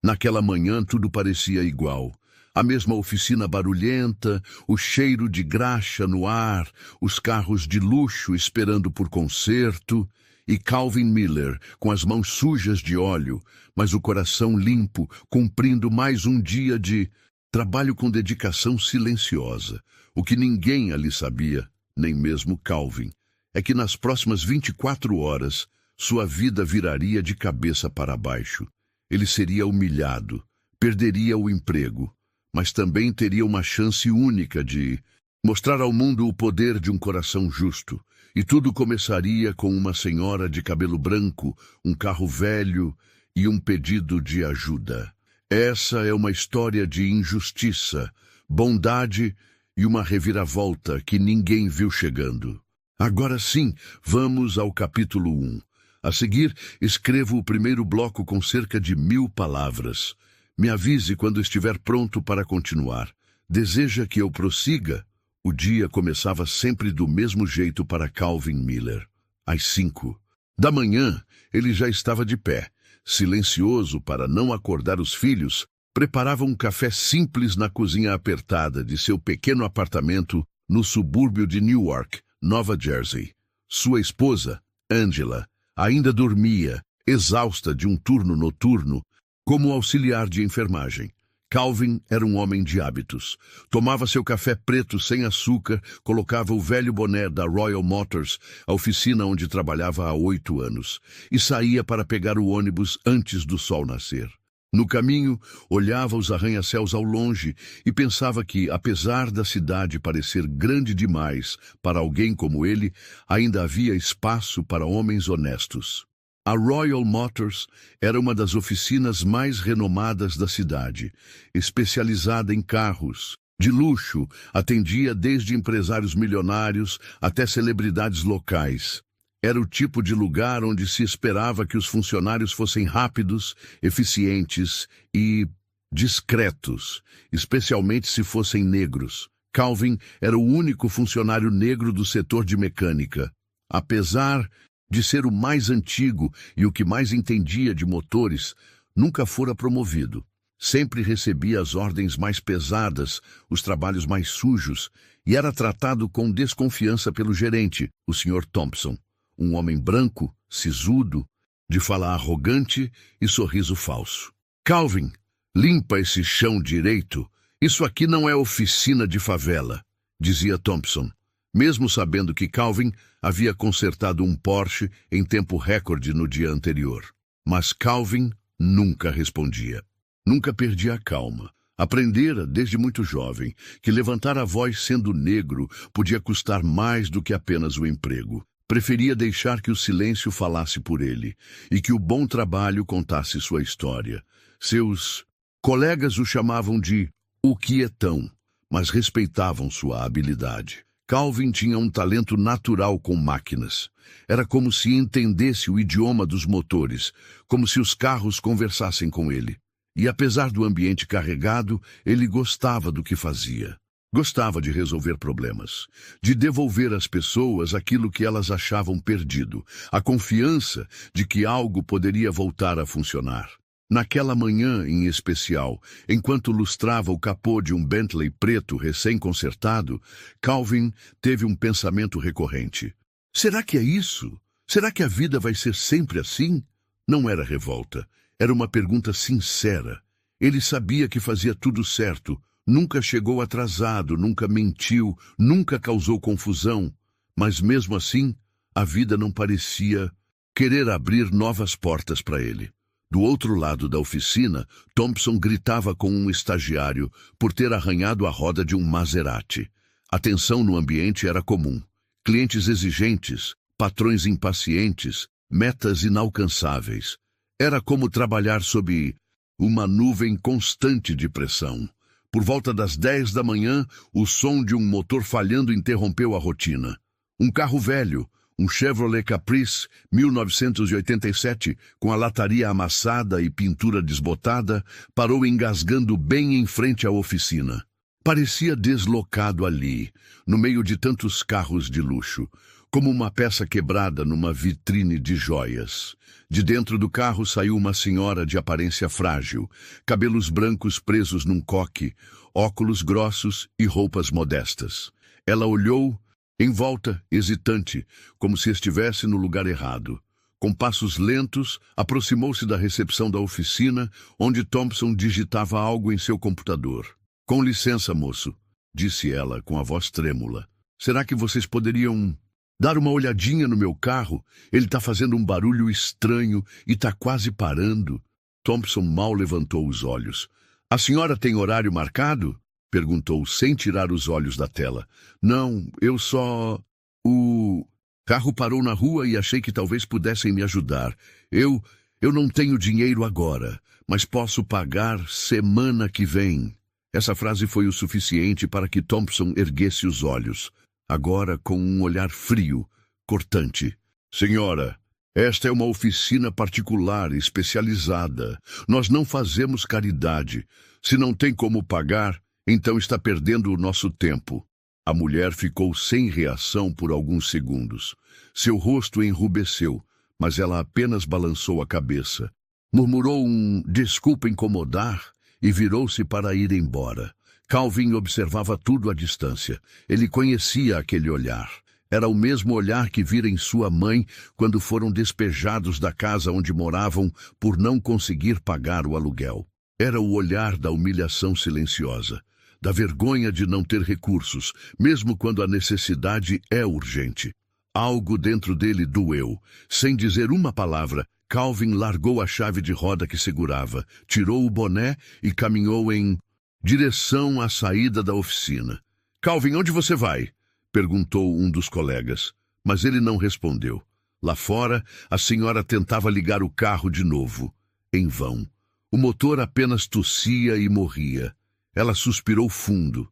Naquela manhã tudo parecia igual. A mesma oficina barulhenta, o cheiro de graxa no ar, os carros de luxo esperando por conserto, e Calvin Miller, com as mãos sujas de óleo, mas o coração limpo, cumprindo mais um dia de trabalho com dedicação silenciosa. O que ninguém ali sabia, nem mesmo Calvin, é que nas próximas 24 horas, sua vida viraria de cabeça para baixo. Ele seria humilhado, perderia o emprego, mas também teria uma chance única de mostrar ao mundo o poder de um coração justo. E tudo começaria com uma senhora de cabelo branco, um carro velho e um pedido de ajuda. Essa é uma história de injustiça, bondade e uma reviravolta que ninguém viu chegando. Agora sim, vamos ao capítulo 1. A seguir, escrevo o primeiro bloco com cerca de 1000 palavras. Me avise quando estiver pronto para continuar. Deseja que eu prossiga? O dia começava sempre do mesmo jeito para Calvin Miller. Às 5 da manhã, ele já estava de pé. Silencioso para não acordar os filhos, preparava um café simples na cozinha apertada de seu pequeno apartamento no subúrbio de Newark, Nova Jersey. Sua esposa, Angela, ainda dormia, exausta de um turno noturno, como auxiliar de enfermagem. Calvin era um homem de hábitos. Tomava seu café preto sem açúcar, colocava o velho boné da Royal Motors, a oficina onde trabalhava há 8 anos, e saía para pegar o ônibus antes do sol nascer. No caminho, olhava os arranha-céus ao longe e pensava que, apesar da cidade parecer grande demais para alguém como ele, ainda havia espaço para homens honestos. A Royal Motors era uma das oficinas mais renomadas da cidade, especializada em carros de luxo, atendia desde empresários milionários até celebridades locais. Era o tipo de lugar onde se esperava que os funcionários fossem rápidos, eficientes e discretos, especialmente se fossem negros. Calvin era o único funcionário negro do setor de mecânica. Apesar de ser o mais antigo e o que mais entendia de motores, nunca fora promovido. Sempre recebia as ordens mais pesadas, os trabalhos mais sujos, e era tratado com desconfiança pelo gerente, o Sr. Thompson, um homem branco, sisudo, de fala arrogante e sorriso falso. Calvin, limpa esse chão direito. Isso aqui não é oficina de favela, dizia Thompson, mesmo sabendo que Calvin havia consertado um Porsche em tempo recorde no dia anterior. Mas Calvin nunca respondia. Nunca perdia a calma. Aprendera, desde muito jovem, que levantar a voz sendo negro podia custar mais do que apenas o emprego. Preferia deixar que o silêncio falasse por ele e que o bom trabalho contasse sua história. Seus colegas o chamavam de o quietão, mas respeitavam sua habilidade. Calvin tinha um talento natural com máquinas. Era como se entendesse o idioma dos motores, como se os carros conversassem com ele. E apesar do ambiente carregado, ele gostava do que fazia. Gostava de resolver problemas, de devolver às pessoas aquilo que elas achavam perdido, a confiança de que algo poderia voltar a funcionar. Naquela manhã, em especial, enquanto lustrava o capô de um Bentley preto recém-consertado, Calvin teve um pensamento recorrente. Será que é isso? Será que a vida vai ser sempre assim? Não era revolta. Era uma pergunta sincera. Ele sabia que fazia tudo certo. Nunca chegou atrasado, nunca mentiu, nunca causou confusão. Mas mesmo assim, a vida não parecia querer abrir novas portas para ele. Do outro lado da oficina, Thompson gritava com um estagiário por ter arranhado a roda de um Maserati. A tensão no ambiente era comum. Clientes exigentes, patrões impacientes, metas inalcançáveis. Era como trabalhar sob uma nuvem constante de pressão. Por volta das 10 da manhã, o som de um motor falhando interrompeu a rotina. Um carro velho, um Chevrolet Caprice 1987, com a lataria amassada e pintura desbotada, parou engasgando bem em frente à oficina. Parecia deslocado ali, no meio de tantos carros de luxo, como uma peça quebrada numa vitrine de joias. De dentro do carro saiu uma senhora de aparência frágil, cabelos brancos presos num coque, óculos grossos e roupas modestas. Ela olhou em volta, hesitante, como se estivesse no lugar errado. Com passos lentos, aproximou-se da recepção da oficina, onde Thompson digitava algo em seu computador. "Com licença, moço", disse ela com a voz trêmula. "Será que vocês poderiam dar uma olhadinha no meu carro? Ele está fazendo um barulho estranho e está quase parando." Thompson mal levantou os olhos. "A senhora tem horário marcado?" perguntou, sem tirar os olhos da tela. "Não, eu só... O carro parou na rua e achei que talvez pudessem me ajudar. Eu não tenho dinheiro agora, mas posso pagar semana que vem." Essa frase foi o suficiente para que Thompson erguesse os olhos, agora com um olhar frio, cortante. "Senhora, esta é uma oficina particular, especializada. Nós não fazemos caridade. Se não tem como pagar, então está perdendo o nosso tempo." A mulher ficou sem reação por alguns segundos. Seu rosto enrubesceu, mas ela apenas balançou a cabeça. Murmurou um "desculpa incomodar" e virou-se para ir embora. Calvin observava tudo à distância. Ele conhecia aquele olhar. Era o mesmo olhar que vira em sua mãe quando foram despejados da casa onde moravam por não conseguir pagar o aluguel. Era o olhar da humilhação silenciosa, da vergonha de não ter recursos, mesmo quando a necessidade é urgente. Algo dentro dele doeu. Sem dizer uma palavra, Calvin largou a chave de roda que segurava, tirou o boné e caminhou em direção à saída da oficina. "Calvin, onde você vai?" perguntou um dos colegas, mas ele não respondeu. Lá fora, a senhora tentava ligar o carro de novo. Em vão. O motor apenas tossia e morria. Ela suspirou fundo,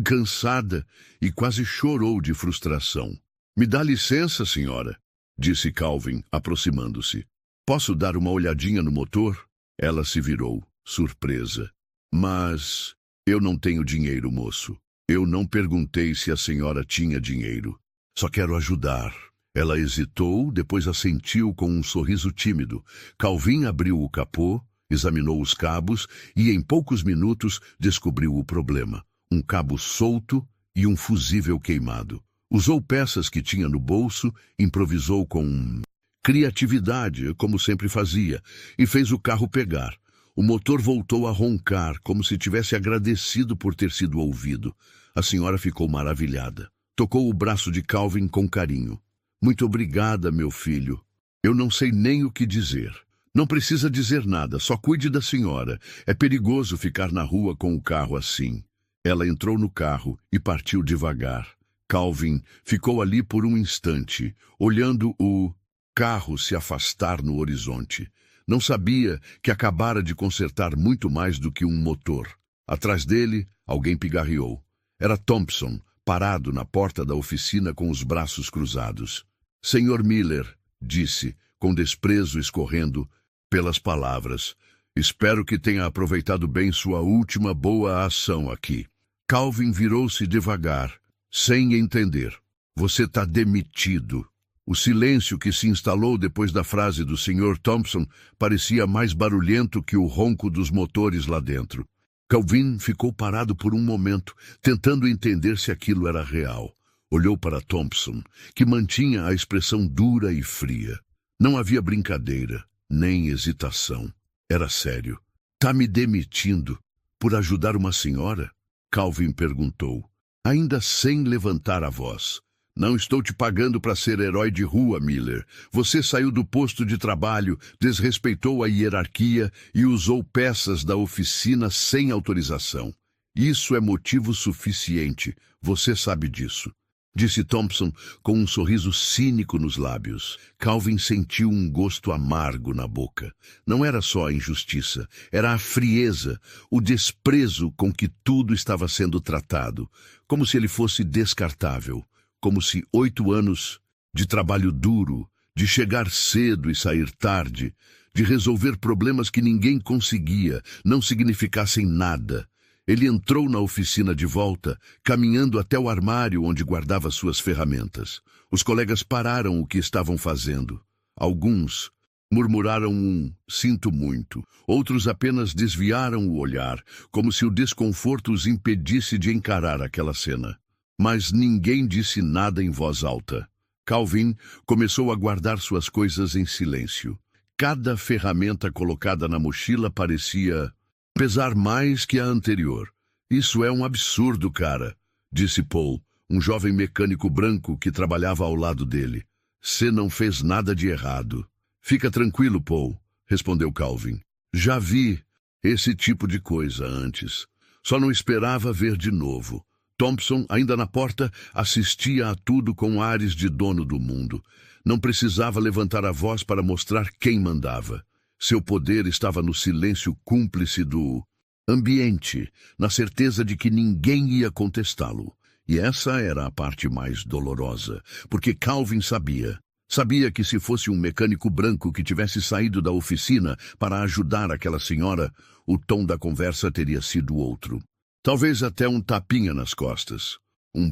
cansada, e quase chorou de frustração. "Me dá licença, senhora", disse Calvin, aproximando-se. "Posso dar uma olhadinha no motor?" Ela se virou, surpresa. "Mas eu não tenho dinheiro, moço. Eu não perguntei se a senhora tinha dinheiro. Só quero ajudar." Ela hesitou, depois assentiu com um sorriso tímido. Calvin abriu o capô, examinou os cabos e, em poucos minutos, descobriu o problema. Um cabo solto e um fusível queimado. Usou peças que tinha no bolso, improvisou com criatividade, como sempre fazia, e fez o carro pegar. O motor voltou a roncar, como se tivesse agradecido por ter sido ouvido. A senhora ficou maravilhada. Tocou o braço de Calvin com carinho. "Muito obrigada, meu filho. Eu não sei nem o que dizer." "Não precisa dizer nada, só cuide da senhora. É perigoso ficar na rua com o carro assim." Ela entrou no carro e partiu devagar. Calvin ficou ali por um instante, olhando o carro se afastar no horizonte. Não sabia que acabara de consertar muito mais do que um motor. Atrás dele, alguém pigarreou. Era Thompson, parado na porta da oficina com os braços cruzados. "Senhor Miller", disse, com desprezo escorrendo pelas palavras, "espero que tenha aproveitado bem sua última boa ação aqui." Calvin virou-se devagar, sem entender. "Você está demitido." O silêncio que se instalou depois da frase do Sr. Thompson parecia mais barulhento que o ronco dos motores lá dentro. Calvin ficou parado por um momento, tentando entender se aquilo era real. Olhou para Thompson, que mantinha a expressão dura e fria. Não havia brincadeira, nem hesitação. Era sério. "Tá me demitindo por ajudar uma senhora?" Calvin perguntou, ainda sem levantar a voz. "Não estou te pagando para ser herói de rua, Miller. Você saiu do posto de trabalho, desrespeitou a hierarquia e usou peças da oficina sem autorização. Isso é motivo suficiente. Você sabe disso." Disse Thompson com um sorriso cínico nos lábios. Calvin sentiu um gosto amargo na boca. Não era só a injustiça, era a frieza, o desprezo com que tudo estava sendo tratado, como se ele fosse descartável. Como se 8 anos de trabalho duro, de chegar cedo e sair tarde, de resolver problemas que ninguém conseguia, não significassem nada. Ele entrou na oficina de volta, caminhando até o armário onde guardava suas ferramentas. Os colegas pararam o que estavam fazendo. Alguns murmuraram sinto muito. Outros apenas desviaram o olhar, como se o desconforto os impedisse de encarar aquela cena. Mas ninguém disse nada em voz alta. Calvin começou a guardar suas coisas em silêncio. Cada ferramenta colocada na mochila parecia pesar mais que a anterior. Isso é um absurdo, cara, disse Paul, um jovem mecânico branco que trabalhava ao lado dele. Você não fez nada de errado. Fica tranquilo, Paul, respondeu Calvin. Já vi esse tipo de coisa antes. Só não esperava ver de novo. Thompson, ainda na porta, assistia a tudo com ares de dono do mundo. Não precisava levantar a voz para mostrar quem mandava. Seu poder estava no silêncio cúmplice do ambiente, na certeza de que ninguém ia contestá-lo. E essa era a parte mais dolorosa, porque Calvin sabia. Sabia que se fosse um mecânico branco que tivesse saído da oficina para ajudar aquela senhora, o tom da conversa teria sido outro. Talvez até um tapinha nas costas.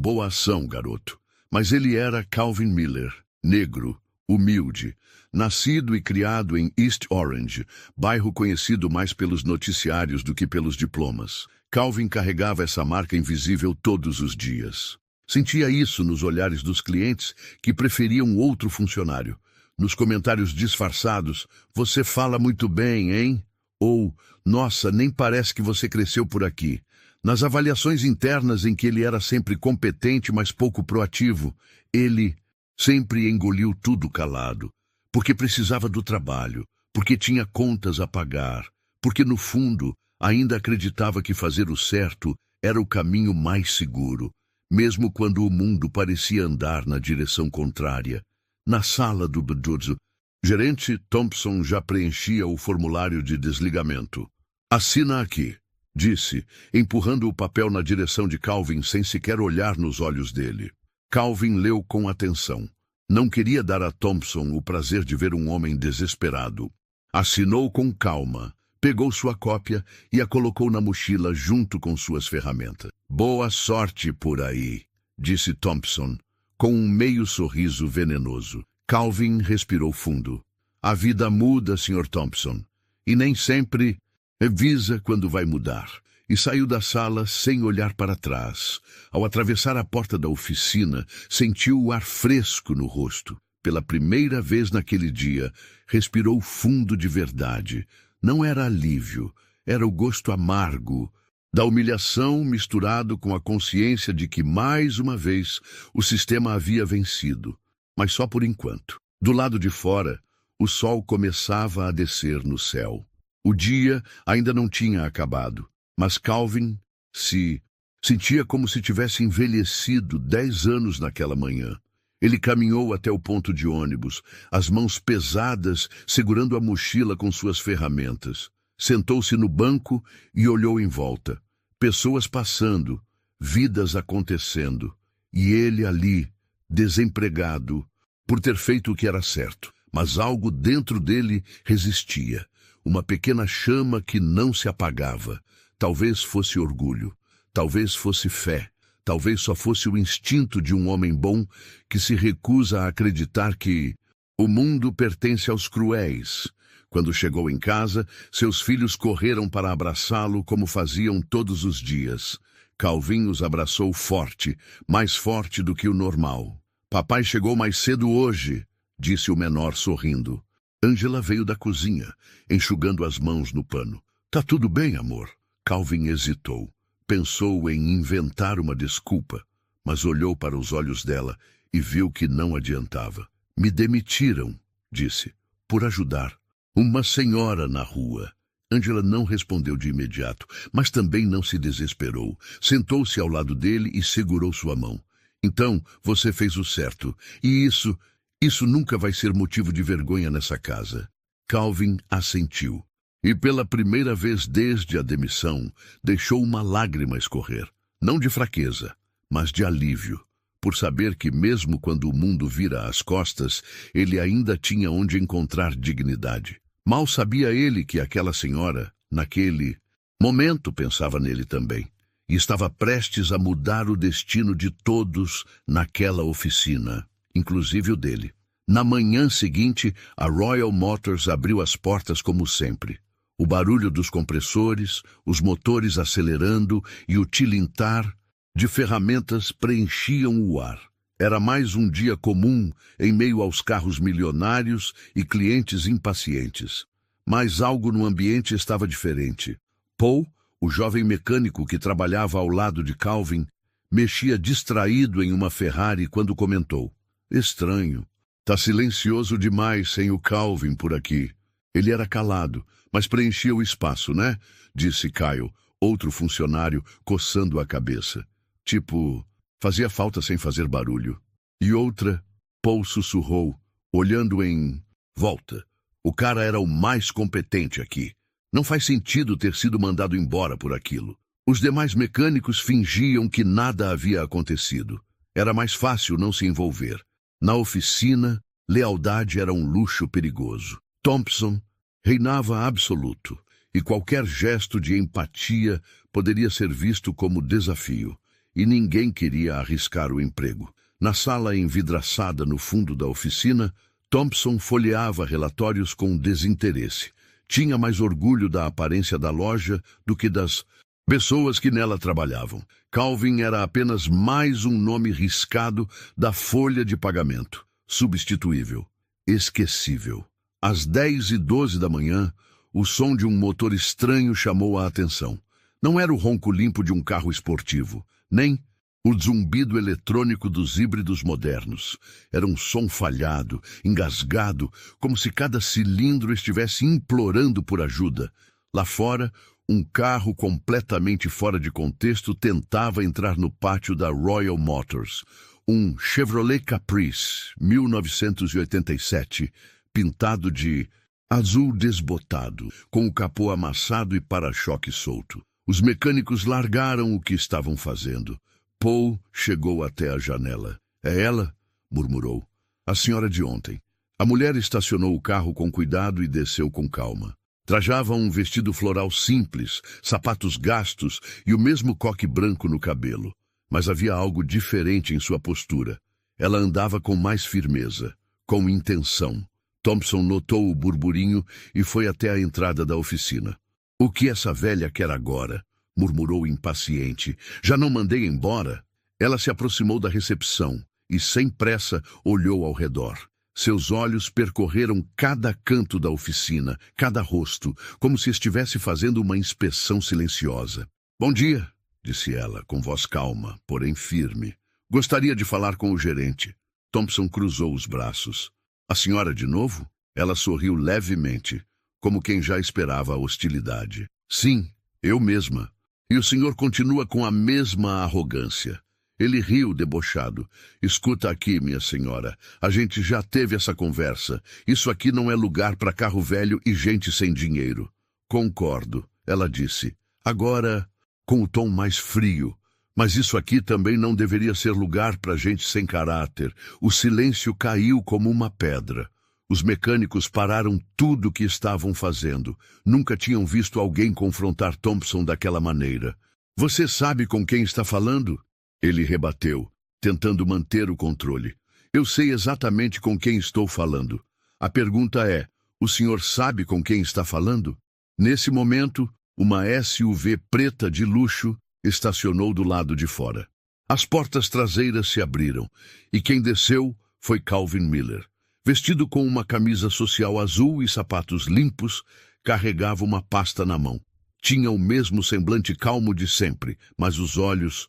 Boa ação, garoto. Mas ele era Calvin Miller, negro, humilde, nascido e criado em East Orange, bairro conhecido mais pelos noticiários do que pelos diplomas. Calvin carregava essa marca invisível todos os dias. Sentia isso nos olhares dos clientes que preferiam outro funcionário. Nos comentários disfarçados, você fala muito bem, hein? Ou, nossa, nem parece que você cresceu por aqui. Nas avaliações internas em que ele era sempre competente, mas pouco proativo, ele sempre engoliu tudo calado, porque precisava do trabalho, porque tinha contas a pagar, porque no fundo ainda acreditava que fazer o certo era o caminho mais seguro, mesmo quando o mundo parecia andar na direção contrária. Na sala do Bedurzo, gerente Thompson já preenchia o formulário de desligamento. Assina aqui, disse, empurrando o papel na direção de Calvin sem sequer olhar nos olhos dele. Calvin leu com atenção. Não queria dar a Thompson o prazer de ver um homem desesperado. Assinou com calma, pegou sua cópia e a colocou na mochila junto com suas ferramentas. Boa sorte por aí, disse Thompson, com um meio sorriso venenoso. Calvin respirou fundo. A vida muda, Sr. Thompson, e nem sempre avisa quando vai mudar. E saiu da sala sem olhar para trás. Ao atravessar a porta da oficina, sentiu o ar fresco no rosto. Pela primeira vez naquele dia, respirou fundo de verdade. Não era alívio, era o gosto amargo da humilhação misturado com a consciência de que, mais uma vez, o sistema havia vencido. Mas só por enquanto. Do lado de fora, o sol começava a descer no céu. O dia ainda não tinha acabado. Mas Calvin se sentia como se tivesse envelhecido 10 anos naquela manhã. Ele caminhou até o ponto de ônibus, as mãos pesadas, segurando a mochila com suas ferramentas. Sentou-se no banco e olhou em volta. Pessoas passando, vidas acontecendo. E ele ali, desempregado, por ter feito o que era certo. Mas algo dentro dele resistia. Uma pequena chama que não se apagava. Talvez fosse orgulho, talvez fosse fé, talvez só fosse o instinto de um homem bom que se recusa a acreditar que o mundo pertence aos cruéis. Quando chegou em casa, seus filhos correram para abraçá-lo como faziam todos os dias. Calvin os abraçou forte, mais forte do que o normal. Papai chegou mais cedo hoje, disse o menor sorrindo. Angela veio da cozinha, enxugando as mãos no pano. Tá tudo bem, amor? Calvin hesitou. Pensou em inventar uma desculpa, mas olhou para os olhos dela e viu que não adiantava. Me demitiram, disse, por ajudar uma senhora na rua. Angela não respondeu de imediato, mas também não se desesperou. Sentou-se ao lado dele e segurou sua mão. Então, você fez o certo, e isso nunca vai ser motivo de vergonha nessa casa. Calvin assentiu. E pela primeira vez desde a demissão, deixou uma lágrima escorrer. Não de fraqueza, mas de alívio, por saber que mesmo quando o mundo vira as costas, ele ainda tinha onde encontrar dignidade. Mal sabia ele que aquela senhora, naquele Momento, pensava nele também, e estava prestes a mudar o destino de todos naquela oficina, inclusive o dele. Na manhã seguinte, a Royal Motors abriu as portas como sempre. O barulho dos compressores, os motores acelerando e o tilintar de ferramentas preenchiam o ar. Era mais um dia comum em meio aos carros milionários e clientes impacientes. Mas algo no ambiente estava diferente. Paul, o jovem mecânico que trabalhava ao lado de Calvin, mexia distraído em uma Ferrari quando comentou: "Estranho. Tá silencioso demais sem o Calvin por aqui." Ele era calado, mas preenchia o espaço, né? Disse Kyle, outro funcionário, coçando a cabeça. Tipo, fazia falta sem fazer barulho. E outra, Paul sussurrou, olhando em volta. O cara era o mais competente aqui. Não faz sentido ter sido mandado embora por aquilo. Os demais mecânicos fingiam que nada havia acontecido. Era mais fácil não se envolver. Na oficina, lealdade era um luxo perigoso. Thompson reinava absoluto, e qualquer gesto de empatia poderia ser visto como desafio, e ninguém queria arriscar o emprego. Na sala envidraçada no fundo da oficina, Thompson folheava relatórios com desinteresse. Tinha mais orgulho da aparência da loja do que das pessoas que nela trabalhavam. Calvin era apenas mais um nome riscado da folha de pagamento. Substituível. Esquecível. Às 10h12 da manhã, o som de um motor estranho chamou a atenção. Não era o ronco limpo de um carro esportivo, nem o zumbido eletrônico dos híbridos modernos. Era um som falhado, engasgado, como se cada cilindro estivesse implorando por ajuda. Lá fora, um carro completamente fora de contexto tentava entrar no pátio da Royal Motors. Um Chevrolet Caprice, 1987, pintado de azul desbotado, com o capô amassado e para-choque solto. Os mecânicos largaram o que estavam fazendo. Paul chegou até a janela. "É ela?" murmurou. "A senhora de ontem." A mulher estacionou o carro com cuidado e desceu com calma. Trajava um vestido floral simples, sapatos gastos e o mesmo coque branco no cabelo. Mas havia algo diferente em sua postura. Ela andava com mais firmeza, com intenção. Thompson notou o burburinho e foi até a entrada da oficina. "O que essa velha quer agora?" murmurou impaciente. "Já não mandei embora?" Ela se aproximou da recepção e, sem pressa, olhou ao redor. Seus olhos percorreram cada canto da oficina, cada rosto, como se estivesse fazendo uma inspeção silenciosa. "Bom dia", disse ela, com voz calma, porém firme. "Gostaria de falar com o gerente." Thompson cruzou os braços. "A senhora de novo?" Ela sorriu levemente, como quem já esperava a hostilidade. "Sim, eu mesma." "E o senhor continua com a mesma arrogância." Ele riu debochado. "Escuta aqui, minha senhora. A gente já teve essa conversa. Isso aqui não é lugar para carro velho e gente sem dinheiro." "Concordo", ela disse. Agora, com o tom mais frio. "Mas isso aqui também não deveria ser lugar para gente sem caráter." O silêncio caiu como uma pedra. Os mecânicos pararam tudo o que estavam fazendo. Nunca tinham visto alguém confrontar Thompson daquela maneira. "Você sabe com quem está falando?" Ele rebateu, tentando manter o controle. "Eu sei exatamente com quem estou falando. A pergunta é, o senhor sabe com quem está falando?" Nesse momento, uma SUV preta de luxo estacionou do lado de fora. As portas traseiras se abriram, e quem desceu foi Calvin Miller. Vestido com uma camisa social azul e sapatos limpos, carregava uma pasta na mão. Tinha o mesmo semblante calmo de sempre, mas os olhos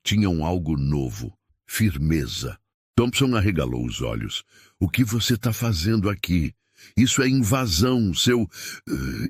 tinham algo novo. Firmeza. Thompson arregalou os olhos. "O que você está fazendo aqui? Isso é invasão, seu...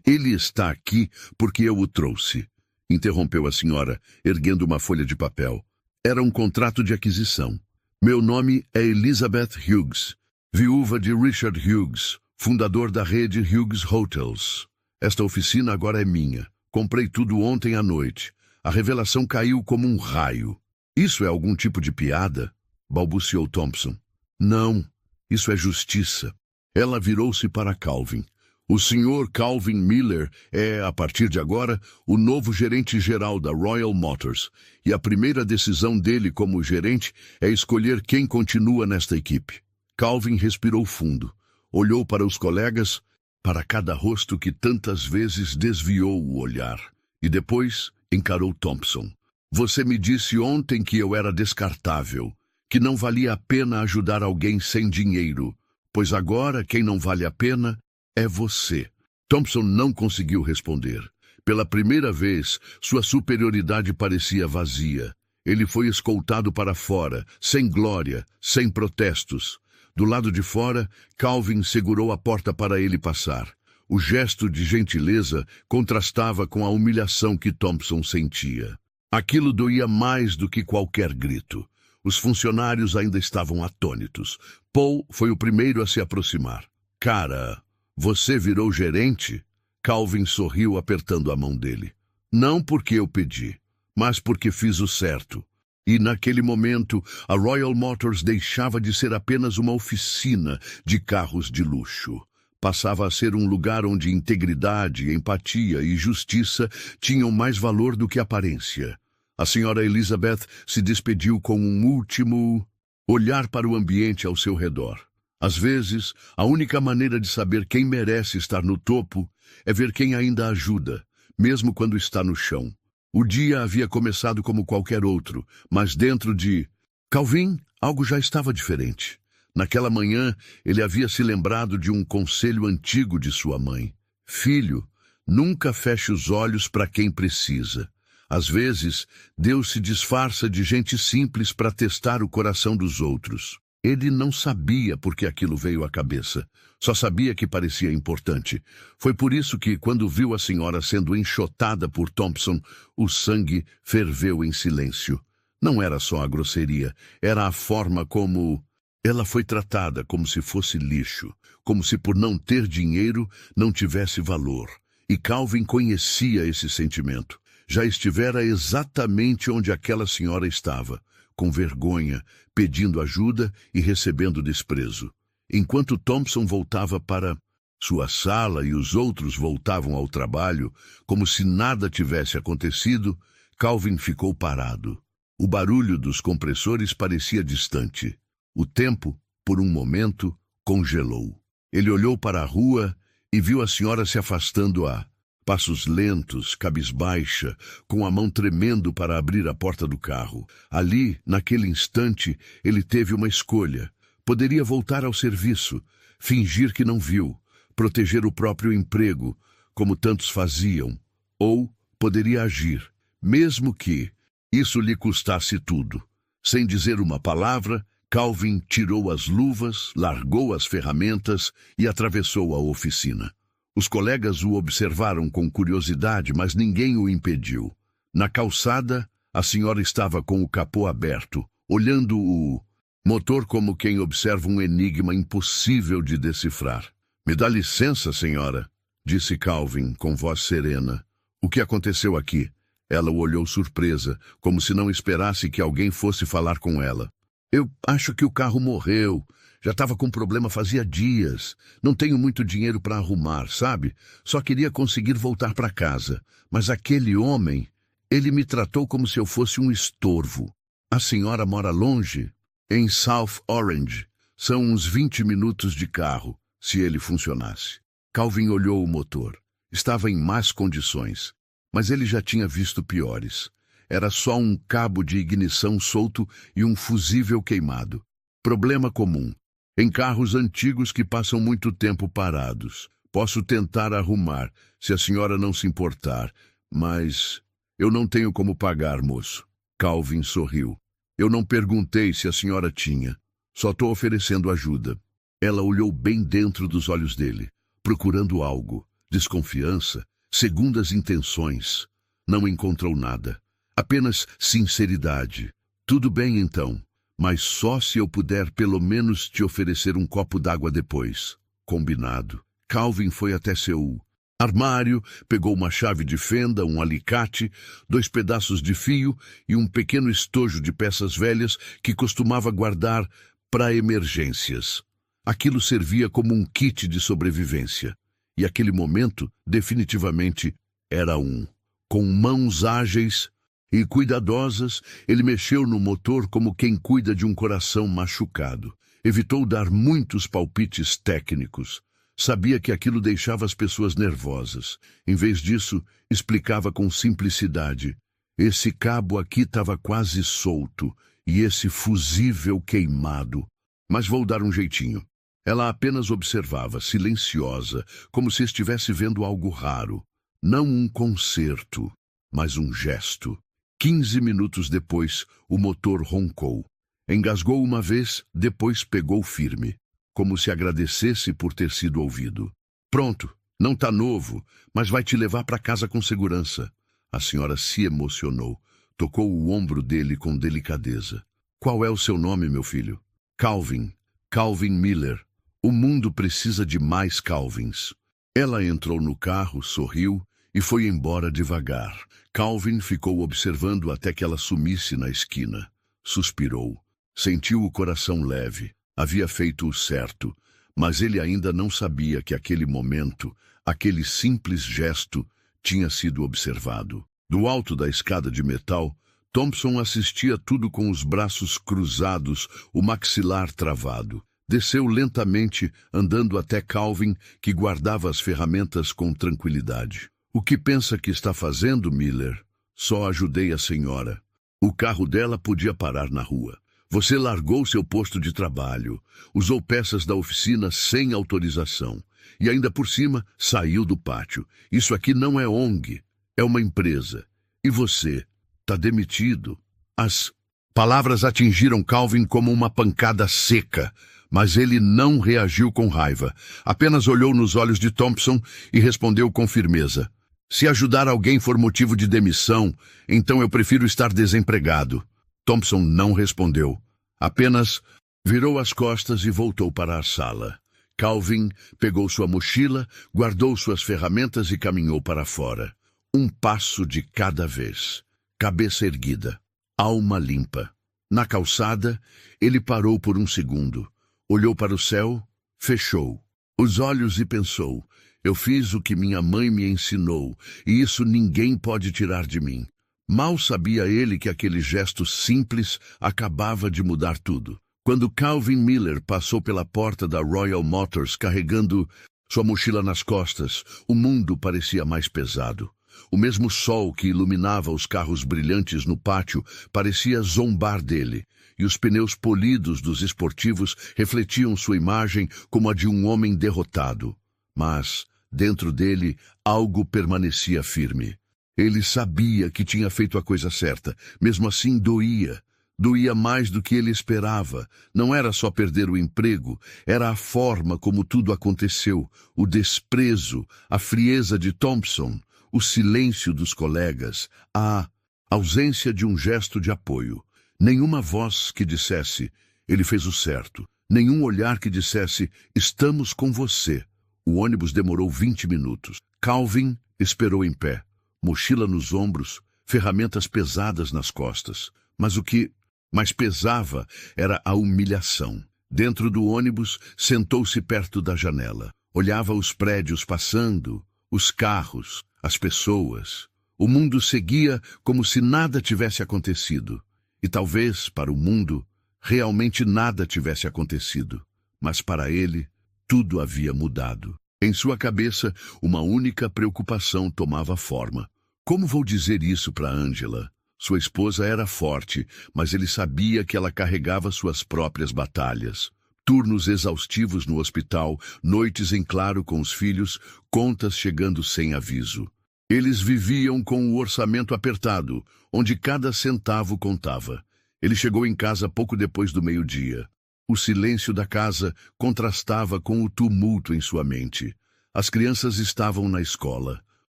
Ele está aqui porque eu o trouxe." Interrompeu a senhora, erguendo uma folha de papel. Era um contrato de aquisição. "Meu nome é Elizabeth Hughes, viúva de Richard Hughes, fundador da rede Hughes Hotels. Esta oficina agora é minha. Comprei tudo ontem à noite. A revelação caiu como um raio." "Isso é algum tipo de piada?" balbuciou Thompson. "Não, isso é justiça." Ela virou-se para Calvin. O Sr. Calvin Miller é, a partir de agora, o novo gerente-geral da Royal Motors, e a primeira decisão dele como gerente é escolher quem continua nesta equipe. Calvin respirou fundo, olhou para os colegas, para cada rosto que tantas vezes desviou o olhar, e depois encarou Thompson. Você me disse ontem que eu era descartável, que não valia a pena ajudar alguém sem dinheiro, pois agora quem não vale a pena é você. Thompson não conseguiu responder. Pela primeira vez, sua superioridade parecia vazia. Ele foi escoltado para fora, sem glória, sem protestos. Do lado de fora, Calvin segurou a porta para ele passar. O gesto de gentileza contrastava com a humilhação que Thompson sentia. Aquilo doía mais do que qualquer grito. Os funcionários ainda estavam atônitos. Paul foi o primeiro a se aproximar. Cara, você virou gerente? Calvin sorriu apertando a mão dele. Não porque eu pedi, mas porque fiz o certo. E naquele momento, a Royal Motors deixava de ser apenas uma oficina de carros de luxo. Passava a ser um lugar onde integridade, empatia e justiça tinham mais valor do que aparência. A senhora Elizabeth se despediu com um último olhar para o ambiente ao seu redor. Às vezes, a única maneira de saber quem merece estar no topo é ver quem ainda ajuda, mesmo quando está no chão. O dia havia começado como qualquer outro, mas dentro de Calvin, algo já estava diferente. Naquela manhã, ele havia se lembrado de um conselho antigo de sua mãe. Filho, nunca feche os olhos para quem precisa. Às vezes, Deus se disfarça de gente simples para testar o coração dos outros. Ele não sabia por que aquilo veio à cabeça. Só sabia que parecia importante. Foi por isso que, quando viu a senhora sendo enxotada por Thompson, o sangue ferveu em silêncio. Não era só a grosseria, era a forma como ela foi tratada, como se fosse lixo, como se por não ter dinheiro não tivesse valor. E Calvin conhecia esse sentimento. Já estivera exatamente onde aquela senhora estava, com vergonha, pedindo ajuda e recebendo desprezo. Enquanto Thompson voltava para sua sala e os outros voltavam ao trabalho, como se nada tivesse acontecido, Calvin ficou parado. O barulho dos compressores parecia distante. O tempo, por um momento, congelou. Ele olhou para a rua e viu a senhora se afastando a passos lentos, cabisbaixa, com a mão tremendo para abrir a porta do carro. Ali, naquele instante, ele teve uma escolha. Poderia voltar ao serviço, fingir que não viu, proteger o próprio emprego, como tantos faziam. Ou poderia agir, mesmo que isso lhe custasse tudo. Sem dizer uma palavra, Calvin tirou as luvas, largou as ferramentas e atravessou a oficina. Os colegas o observaram com curiosidade, mas ninguém o impediu. Na calçada, a senhora estava com o capô aberto, olhando o motor como quem observa um enigma impossível de decifrar. Me dá licença, senhora, disse Calvin com voz serena. O que aconteceu aqui? Ela o olhou surpresa, como se não esperasse que alguém fosse falar com ela. Eu acho que o carro morreu. Já estava com problema fazia dias. Não tenho muito dinheiro para arrumar, sabe? Só queria conseguir voltar para casa. Mas aquele homem, ele me tratou como se eu fosse um estorvo. A senhora mora longe? Em South Orange. São uns 20 minutos de carro, se ele funcionasse. Calvin olhou o motor. Estava em más condições, mas ele já tinha visto piores. Era só um cabo de ignição solto e um fusível queimado. Problema comum. Em carros antigos que passam muito tempo parados. Posso tentar arrumar, se a senhora não se importar, mas eu não tenho como pagar, moço. Calvin sorriu. Eu não perguntei se a senhora tinha. Só estou oferecendo ajuda. Ela olhou bem dentro dos olhos dele, procurando algo. Desconfiança, segundas intenções. Não encontrou nada. Apenas sinceridade. Tudo bem, então. Mas só se eu puder pelo menos te oferecer um copo d'água depois. Combinado. Calvin foi até seu armário, pegou uma chave de fenda, um alicate, 2 pedaços de fio e um pequeno estojo de peças velhas que costumava guardar para emergências. Aquilo servia como um kit de sobrevivência. E aquele momento, definitivamente, era um. Com mãos ágeis e cuidadosas, ele mexeu no motor como quem cuida de um coração machucado. Evitou dar muitos palpites técnicos. Sabia que aquilo deixava as pessoas nervosas. Em vez disso, explicava com simplicidade. Esse cabo aqui estava quase solto, e esse fusível queimado. Mas vou dar um jeitinho. Ela apenas observava, silenciosa, como se estivesse vendo algo raro. Não um concerto, mas um gesto. 15 minutos depois, o motor roncou. Engasgou uma vez, depois pegou firme, como se agradecesse por ter sido ouvido. Pronto, não está novo, mas vai te levar para casa com segurança. A senhora se emocionou, tocou o ombro dele com delicadeza. Qual é o seu nome, meu filho? Calvin. Calvin Miller. O mundo precisa de mais Calvins. Ela entrou no carro, sorriu e foi embora devagar. Calvin ficou observando até que ela sumisse na esquina. Suspirou. Sentiu o coração leve. Havia feito o certo, mas ele ainda não sabia que aquele momento, aquele simples gesto, tinha sido observado. Do alto da escada de metal, Thompson assistia tudo com os braços cruzados, o maxilar travado. Desceu lentamente, andando até Calvin, que guardava as ferramentas com tranquilidade. O que pensa que está fazendo, Miller? Só ajudei a senhora. O carro dela podia parar na rua. Você largou seu posto de trabalho, usou peças da oficina sem autorização e ainda por cima saiu do pátio. Isso aqui não é ONG, é uma empresa. E você está demitido. As palavras atingiram Calvin como uma pancada seca, mas ele não reagiu com raiva. Apenas olhou nos olhos de Thompson e respondeu com firmeza. Se ajudar alguém for motivo de demissão, então eu prefiro estar desempregado. Thompson não respondeu. Apenas virou as costas e voltou para a sala. Calvin pegou sua mochila, guardou suas ferramentas e caminhou para fora. Um passo de cada vez. Cabeça erguida. Alma limpa. Na calçada, ele parou por um segundo. Olhou para o céu, fechou os olhos e pensou. Eu fiz o que minha mãe me ensinou, e isso ninguém pode tirar de mim. Mal sabia ele que aquele gesto simples acabava de mudar tudo. Quando Calvin Miller passou pela porta da Royal Motors carregando sua mochila nas costas, o mundo parecia mais pesado. O mesmo sol que iluminava os carros brilhantes no pátio parecia zombar dele, e os pneus polidos dos esportivos refletiam sua imagem como a de um homem derrotado. Mas, dentro dele, algo permanecia firme. Ele sabia que tinha feito a coisa certa. Mesmo assim, doía. Doía mais do que ele esperava. Não era só perder o emprego, era a forma como tudo aconteceu, o desprezo, a frieza de Thompson, o silêncio dos colegas, a ausência de um gesto de apoio. Nenhuma voz que dissesse, ele fez o certo. Nenhum olhar que dissesse, estamos com você. O ônibus demorou 20 minutos. Calvin esperou em pé. Mochila nos ombros, ferramentas pesadas nas costas. Mas o que mais pesava era a humilhação. Dentro do ônibus, sentou-se perto da janela. Olhava os prédios passando, os carros, as pessoas. O mundo seguia como se nada tivesse acontecido. E talvez, para o mundo, realmente nada tivesse acontecido. Mas para ele, tudo havia mudado. Em sua cabeça, uma única preocupação tomava forma. Como vou dizer isso para Angela? Sua esposa era forte, mas ele sabia que ela carregava suas próprias batalhas. Turnos exaustivos no hospital, noites em claro com os filhos, contas chegando sem aviso. Eles viviam com o orçamento apertado, onde cada centavo contava. Ele chegou em casa pouco depois do meio-dia. O silêncio da casa contrastava com o tumulto em sua mente. As crianças estavam na escola.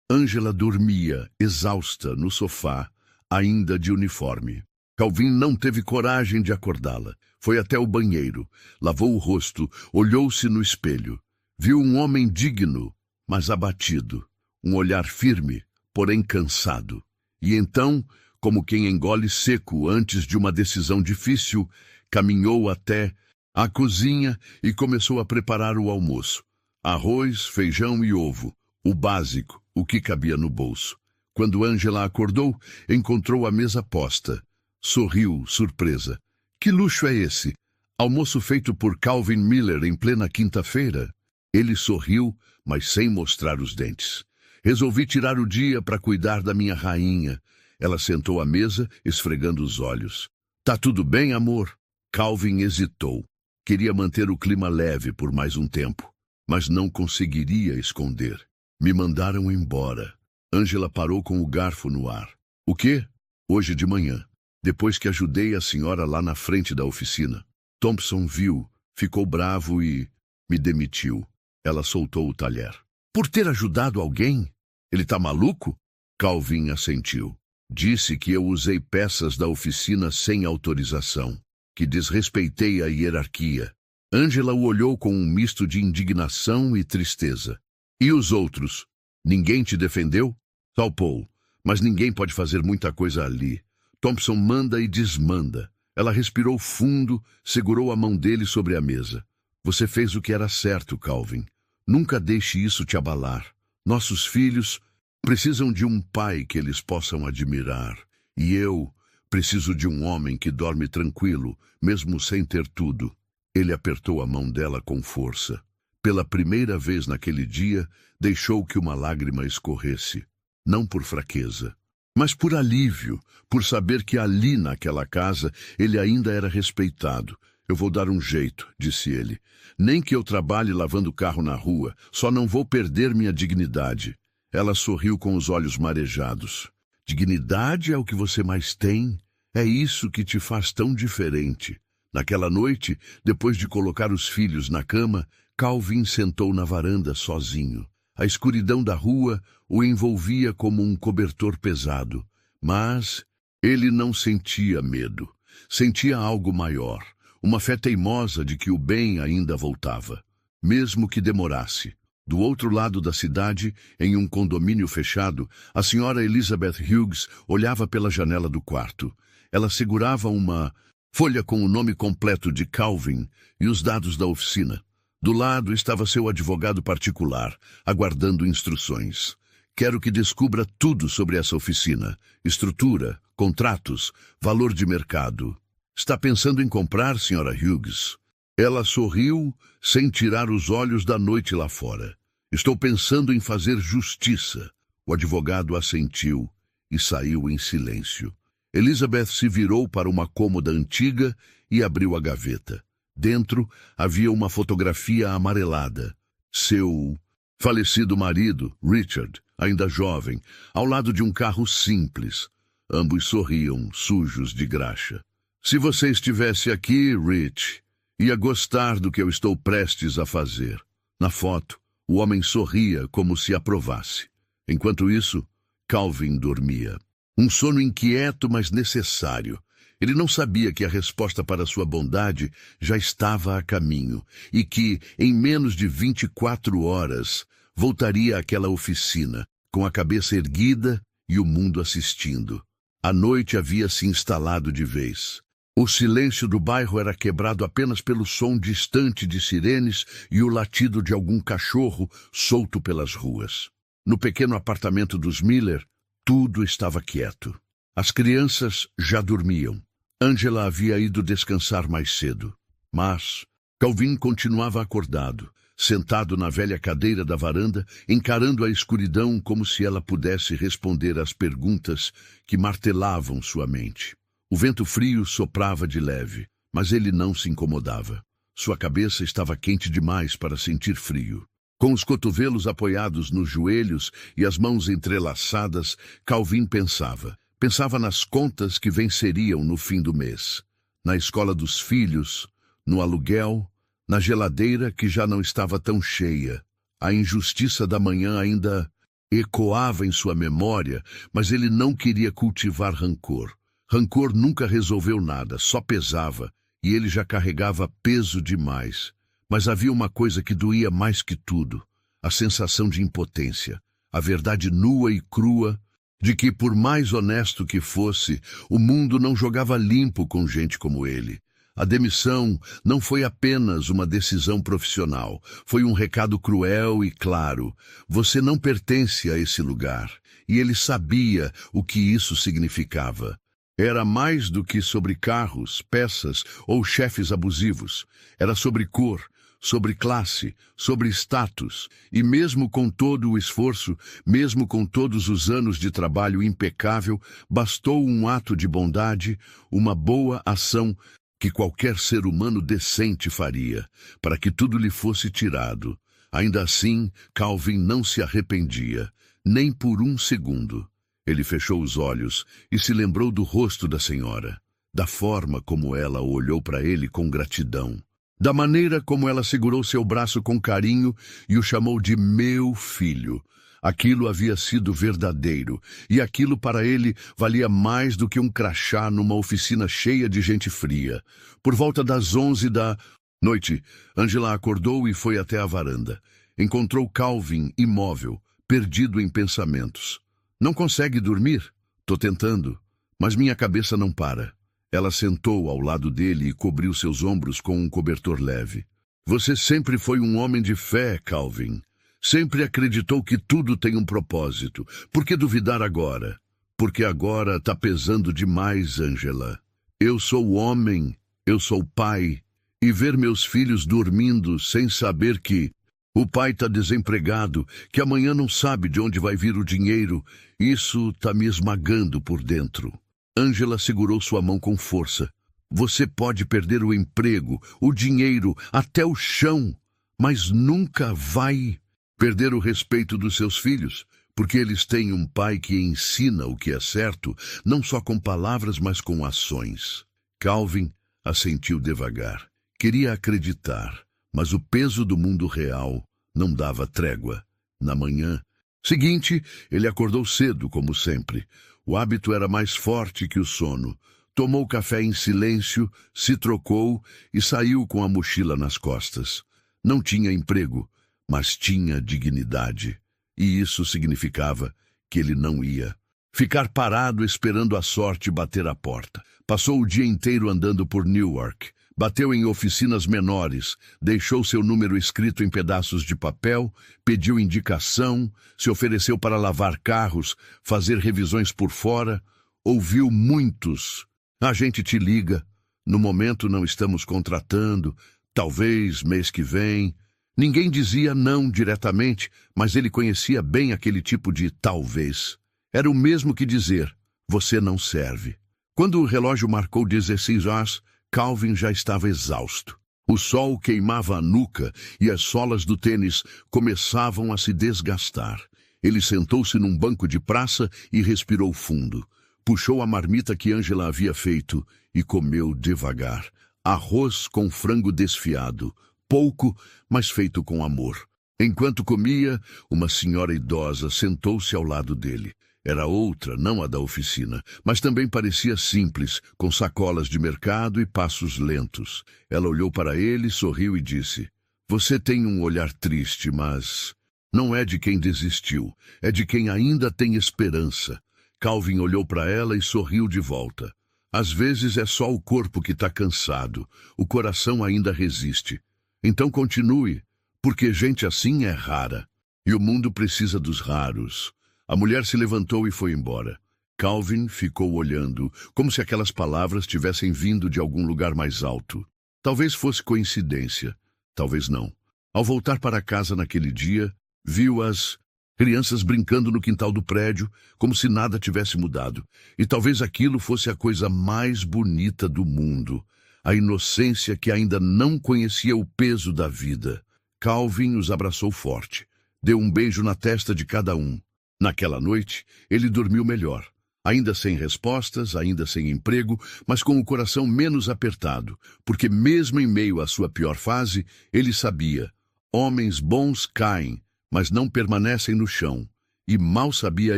Angela dormia, exausta, no sofá, ainda de uniforme. Calvin não teve coragem de acordá-la. Foi até o banheiro, lavou o rosto, olhou-se no espelho. Viu um homem digno, mas abatido. Um olhar firme, porém cansado. E então, como quem engole seco antes de uma decisão difícil, caminhou até a cozinha e começou a preparar o almoço. Arroz, feijão e ovo. O básico, o que cabia no bolso. Quando Angela acordou, encontrou a mesa posta. Sorriu, surpresa. Que luxo é esse? Almoço feito por Calvin Miller em plena quinta-feira? Ele sorriu, mas sem mostrar os dentes. Resolvi tirar o dia para cuidar da minha rainha. Ela sentou à mesa, esfregando os olhos. Tá tudo bem, amor? Calvin hesitou. Queria manter o clima leve por mais um tempo, mas não conseguiria esconder. Me mandaram embora. Angela parou com o garfo no ar. O quê? Hoje de manhã, depois que ajudei a senhora lá na frente da oficina. Thompson viu, ficou bravo e me demitiu. Ela soltou o talher. Por ter ajudado alguém? Ele tá maluco? Calvin assentiu. Disse que eu usei peças da oficina sem autorização, que desrespeitei a hierarquia. Angela o olhou com um misto de indignação e tristeza. E os outros? Ninguém te defendeu? Só Paul. Mas ninguém pode fazer muita coisa ali. Thompson manda e desmanda. Ela respirou fundo, segurou a mão dele sobre a mesa. Você fez o que era certo, Calvin. Nunca deixe isso te abalar. Nossos filhos precisam de um pai que eles possam admirar. E eu preciso de um homem que dorme tranquilo, mesmo sem ter tudo. Ele apertou a mão dela com força. Pela primeira vez naquele dia, deixou que uma lágrima escorresse. Não por fraqueza, mas por alívio, por saber que ali naquela casa ele ainda era respeitado. Eu vou dar um jeito, disse ele. Nem que eu trabalhe lavando carro na rua, só não vou perder minha dignidade. Ela sorriu com os olhos marejados. Dignidade é o que você mais tem? É isso que te faz tão diferente. Naquela noite, depois de colocar os filhos na cama, Calvin sentou na varanda sozinho. A escuridão da rua o envolvia como um cobertor pesado. Mas ele não sentia medo. Sentia algo maior. Uma fé teimosa de que o bem ainda voltava. Mesmo que demorasse. Do outro lado da cidade, em um condomínio fechado, a senhora Elizabeth Hughes olhava pela janela do quarto. Ela segurava uma folha com o nome completo de Calvin e os dados da oficina. Do lado estava seu advogado particular, aguardando instruções. Quero que descubra tudo sobre essa oficina. Estrutura, contratos, valor de mercado. Está pensando em comprar, senhora Hughes? Ela sorriu, sem tirar os olhos da noite lá fora. Estou pensando em fazer justiça. O advogado assentiu e saiu em silêncio. Elizabeth se virou para uma cômoda antiga e abriu a gaveta. Dentro havia uma fotografia amarelada. Seu falecido marido, Richard, ainda jovem, ao lado de um carro simples. Ambos sorriam, sujos de graxa. Se você estivesse aqui, Rich, ia gostar do que eu estou prestes a fazer. Na foto, o homem sorria como se aprovasse. Enquanto isso, Calvin dormia. Um sono inquieto, mas necessário. Ele não sabia que a resposta para sua bondade já estava a caminho e que, em menos de 24 horas, voltaria àquela oficina, com a cabeça erguida e o mundo assistindo. A noite havia se instalado de vez. O silêncio do bairro era quebrado apenas pelo som distante de sirenes e o latido de algum cachorro solto pelas ruas. No pequeno apartamento dos Miller, tudo estava quieto. As crianças já dormiam. Angela havia ido descansar mais cedo. Mas Calvin continuava acordado, sentado na velha cadeira da varanda, encarando a escuridão como se ela pudesse responder às perguntas que martelavam sua mente. O vento frio soprava de leve, mas ele não se incomodava. Sua cabeça estava quente demais para sentir frio. Com os cotovelos apoiados nos joelhos e as mãos entrelaçadas, Calvin pensava. Pensava nas contas que venceriam no fim do mês. Na escola dos filhos, no aluguel, na geladeira que já não estava tão cheia. A injustiça da manhã ainda ecoava em sua memória, mas ele não queria cultivar rancor. Rancor nunca resolveu nada, só pesava, e ele já carregava peso demais. Mas havia uma coisa que doía mais que tudo, a sensação de impotência, a verdade nua e crua de que, por mais honesto que fosse, o mundo não jogava limpo com gente como ele. A demissão não foi apenas uma decisão profissional, foi um recado cruel e claro. Você não pertence a esse lugar. E ele sabia o que isso significava. Era mais do que sobre carros, peças ou chefes abusivos. Era sobre cor, sobre classe, sobre status. E mesmo com todo o esforço, mesmo com todos os anos de trabalho impecável, bastou um ato de bondade, uma boa ação que qualquer ser humano decente faria, para que tudo lhe fosse tirado. Ainda assim, Calvin não se arrependia, nem por um segundo. Ele fechou os olhos e se lembrou do rosto da senhora, da forma como ela olhou para ele com gratidão, da maneira como ela segurou seu braço com carinho e o chamou de meu filho. Aquilo havia sido verdadeiro, e aquilo para ele valia mais do que um crachá numa oficina cheia de gente fria. Por volta das 11 da noite, Angela acordou e foi até a varanda. Encontrou Calvin imóvel, perdido em pensamentos. Não consegue dormir? Tô tentando, mas minha cabeça não para. Ela sentou ao lado dele e cobriu seus ombros com um cobertor leve. Você sempre foi um homem de fé, Calvin. Sempre acreditou que tudo tem um propósito. Por que duvidar agora? Porque agora tá pesando demais, Angela. Eu sou homem, eu sou pai, e ver meus filhos dormindo sem saber que o pai tá desempregado, que amanhã não sabe de onde vai vir o dinheiro, isso tá me esmagando por dentro. Angela segurou sua mão com força. Você pode perder o emprego, o dinheiro, até o chão, mas nunca vai perder o respeito dos seus filhos, porque eles têm um pai que ensina o que é certo, não só com palavras, mas com ações. Calvin assentiu devagar. Queria acreditar, mas o peso do mundo real não dava trégua. Na manhã seguinte, ele acordou cedo, como sempre. O hábito era mais forte que o sono. Tomou café em silêncio, se trocou e saiu com a mochila nas costas. Não tinha emprego, mas tinha dignidade. E isso significava que ele não ia ficar parado esperando a sorte bater à porta. Passou o dia inteiro andando por Newark. Bateu em oficinas menores, deixou seu número escrito em pedaços de papel, pediu indicação, se ofereceu para lavar carros, fazer revisões por fora. Ouviu muitos. A gente te liga. No momento não estamos contratando. Talvez mês que vem. Ninguém dizia não diretamente, mas ele conhecia bem aquele tipo de talvez. Era o mesmo que dizer, você não serve. Quando o relógio marcou 16 horas, Calvin já estava exausto. O sol queimava a nuca e as solas do tênis começavam a se desgastar. Ele sentou-se num banco de praça e respirou fundo. Puxou a marmita que Angela havia feito e comeu devagar. Arroz com frango desfiado. Pouco, mas feito com amor. Enquanto comia, uma senhora idosa sentou-se ao lado dele. Era outra, não a da oficina, mas também parecia simples, com sacolas de mercado e passos lentos. Ela olhou para ele, sorriu e disse, você tem um olhar triste, mas não é de quem desistiu, é de quem ainda tem esperança. Calvin olhou para ela e sorriu de volta. Às vezes é só o corpo que está cansado, o coração ainda resiste. Então continue, porque gente assim é rara, e o mundo precisa dos raros. A mulher se levantou e foi embora. Calvin ficou olhando, como se aquelas palavras tivessem vindo de algum lugar mais alto. Talvez fosse coincidência, talvez não. Ao voltar para casa naquele dia, viu as crianças brincando no quintal do prédio, como se nada tivesse mudado. E talvez aquilo fosse a coisa mais bonita do mundo. A inocência que ainda não conhecia o peso da vida. Calvin os abraçou forte. Deu um beijo na testa de cada um. Naquela noite, ele dormiu melhor. Ainda sem respostas, ainda sem emprego, mas com o coração menos apertado, porque mesmo em meio à sua pior fase, ele sabia, homens bons caem, mas não permanecem no chão. E mal sabia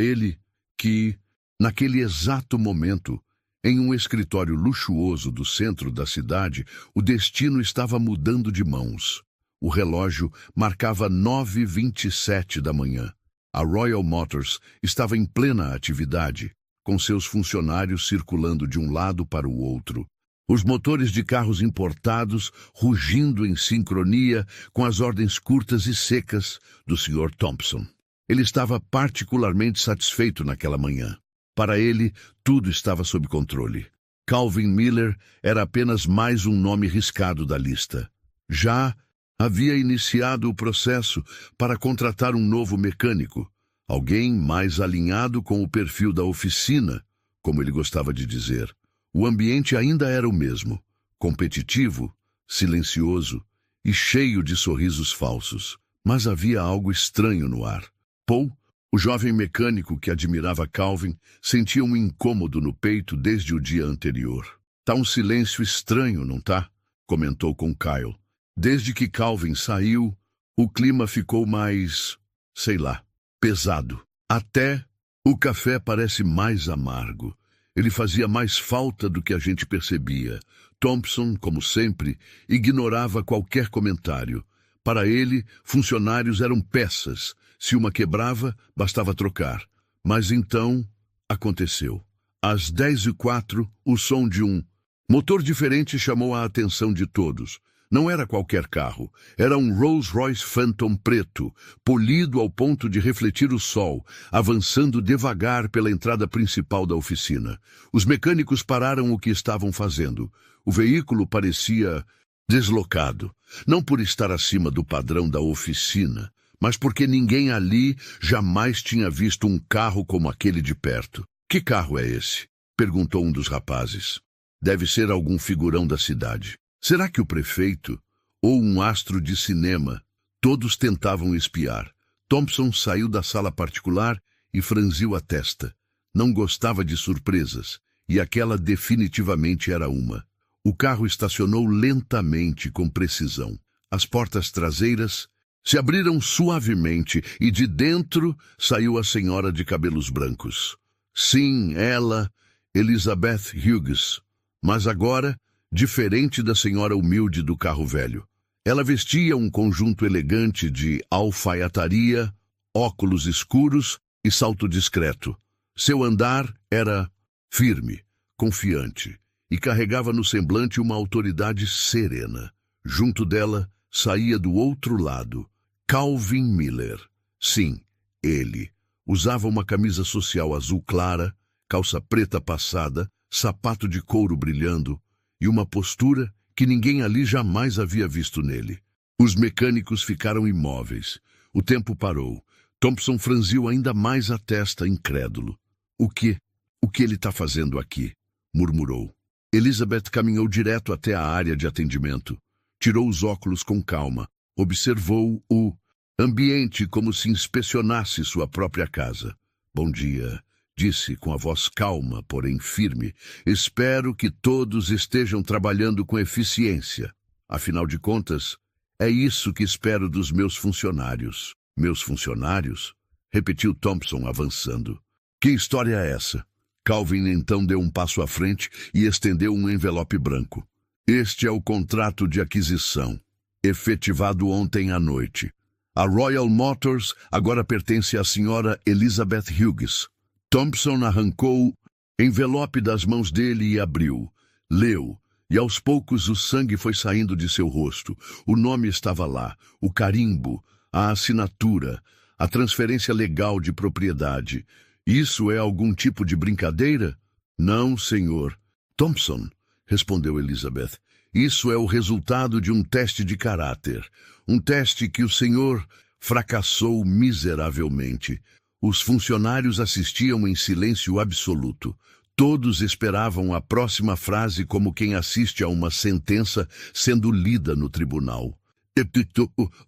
ele que, naquele exato momento, em um escritório luxuoso do centro da cidade, o destino estava mudando de mãos. O relógio marcava 9h27 da manhã. A Royal Motors estava em plena atividade, com seus funcionários circulando de um lado para o outro. Os motores de carros importados rugindo em sincronia com as ordens curtas e secas do Sr. Thompson. Ele estava particularmente satisfeito naquela manhã. Para ele, tudo estava sob controle. Calvin Miller era apenas mais um nome riscado da lista. Já havia iniciado o processo para contratar um novo mecânico, alguém mais alinhado com o perfil da oficina, como ele gostava de dizer. O ambiente ainda era o mesmo, competitivo, silencioso e cheio de sorrisos falsos. Mas havia algo estranho no ar. Paul, o jovem mecânico que admirava Calvin, sentia um incômodo no peito desde o dia anterior. Tá um silêncio estranho, não tá? Comentou com Kyle. Desde que Calvin saiu, o clima ficou mais, sei lá, pesado. Até o café parece mais amargo. Ele fazia mais falta do que a gente percebia. Thompson, como sempre, ignorava qualquer comentário. Para ele, funcionários eram peças. Se uma quebrava, bastava trocar. Mas então, aconteceu. Às 10h04, o som de um motor diferente chamou a atenção de todos. Não era qualquer carro. Era um Rolls-Royce Phantom preto, polido ao ponto de refletir o sol, avançando devagar pela entrada principal da oficina. Os mecânicos pararam o que estavam fazendo. O veículo parecia deslocado, não por estar acima do padrão da oficina, mas porque ninguém ali jamais tinha visto um carro como aquele de perto. Que carro é esse? Perguntou um dos rapazes. Deve ser algum figurão da cidade. Será que o prefeito ou um astro de cinema? Todos tentavam espiar. Thompson saiu da sala particular e franziu a testa. Não gostava de surpresas, e aquela definitivamente era uma. O carro estacionou lentamente, com precisão. As portas traseiras se abriram suavemente e de dentro saiu a senhora de cabelos brancos. Sim, ela, Elizabeth Hughes. Mas agora, diferente da senhora humilde do carro velho. Ela vestia um conjunto elegante de alfaiataria, óculos escuros e salto discreto. Seu andar era firme, confiante, e carregava no semblante uma autoridade serena. Junto dela, saía do outro lado, Calvin Miller. Sim, ele. Usava uma camisa social azul clara, calça preta passada, sapato de couro brilhando, e uma postura que ninguém ali jamais havia visto nele. Os mecânicos ficaram imóveis. O tempo parou. Thompson franziu ainda mais a testa, incrédulo. O que ele está fazendo aqui? Murmurou. Elizabeth caminhou direto até a área de atendimento. Tirou os óculos com calma. Observou o ambiente como se inspecionasse sua própria casa. Bom dia, disse com a voz calma, porém firme. Espero que todos estejam trabalhando com eficiência. Afinal de contas, é isso que espero dos meus funcionários. Meus funcionários? Repetiu Thompson, avançando. Que história é essa? Calvin então deu um passo à frente e estendeu um envelope branco. Este é o contrato de aquisição, efetivado ontem à noite. A Royal Motors agora pertence à senhora Elizabeth Hughes. Thompson arrancou o envelope das mãos dele e abriu. Leu, e aos poucos o sangue foi saindo de seu rosto. O nome estava lá, o carimbo, a assinatura, a transferência legal de propriedade. Isso é algum tipo de brincadeira? Não, senhor. Thompson, respondeu Elizabeth. Isso é o resultado de um teste de caráter. Um teste que o senhor fracassou miseravelmente. Os funcionários assistiam em silêncio absoluto. Todos esperavam a próxima frase como quem assiste a uma sentença sendo lida no tribunal.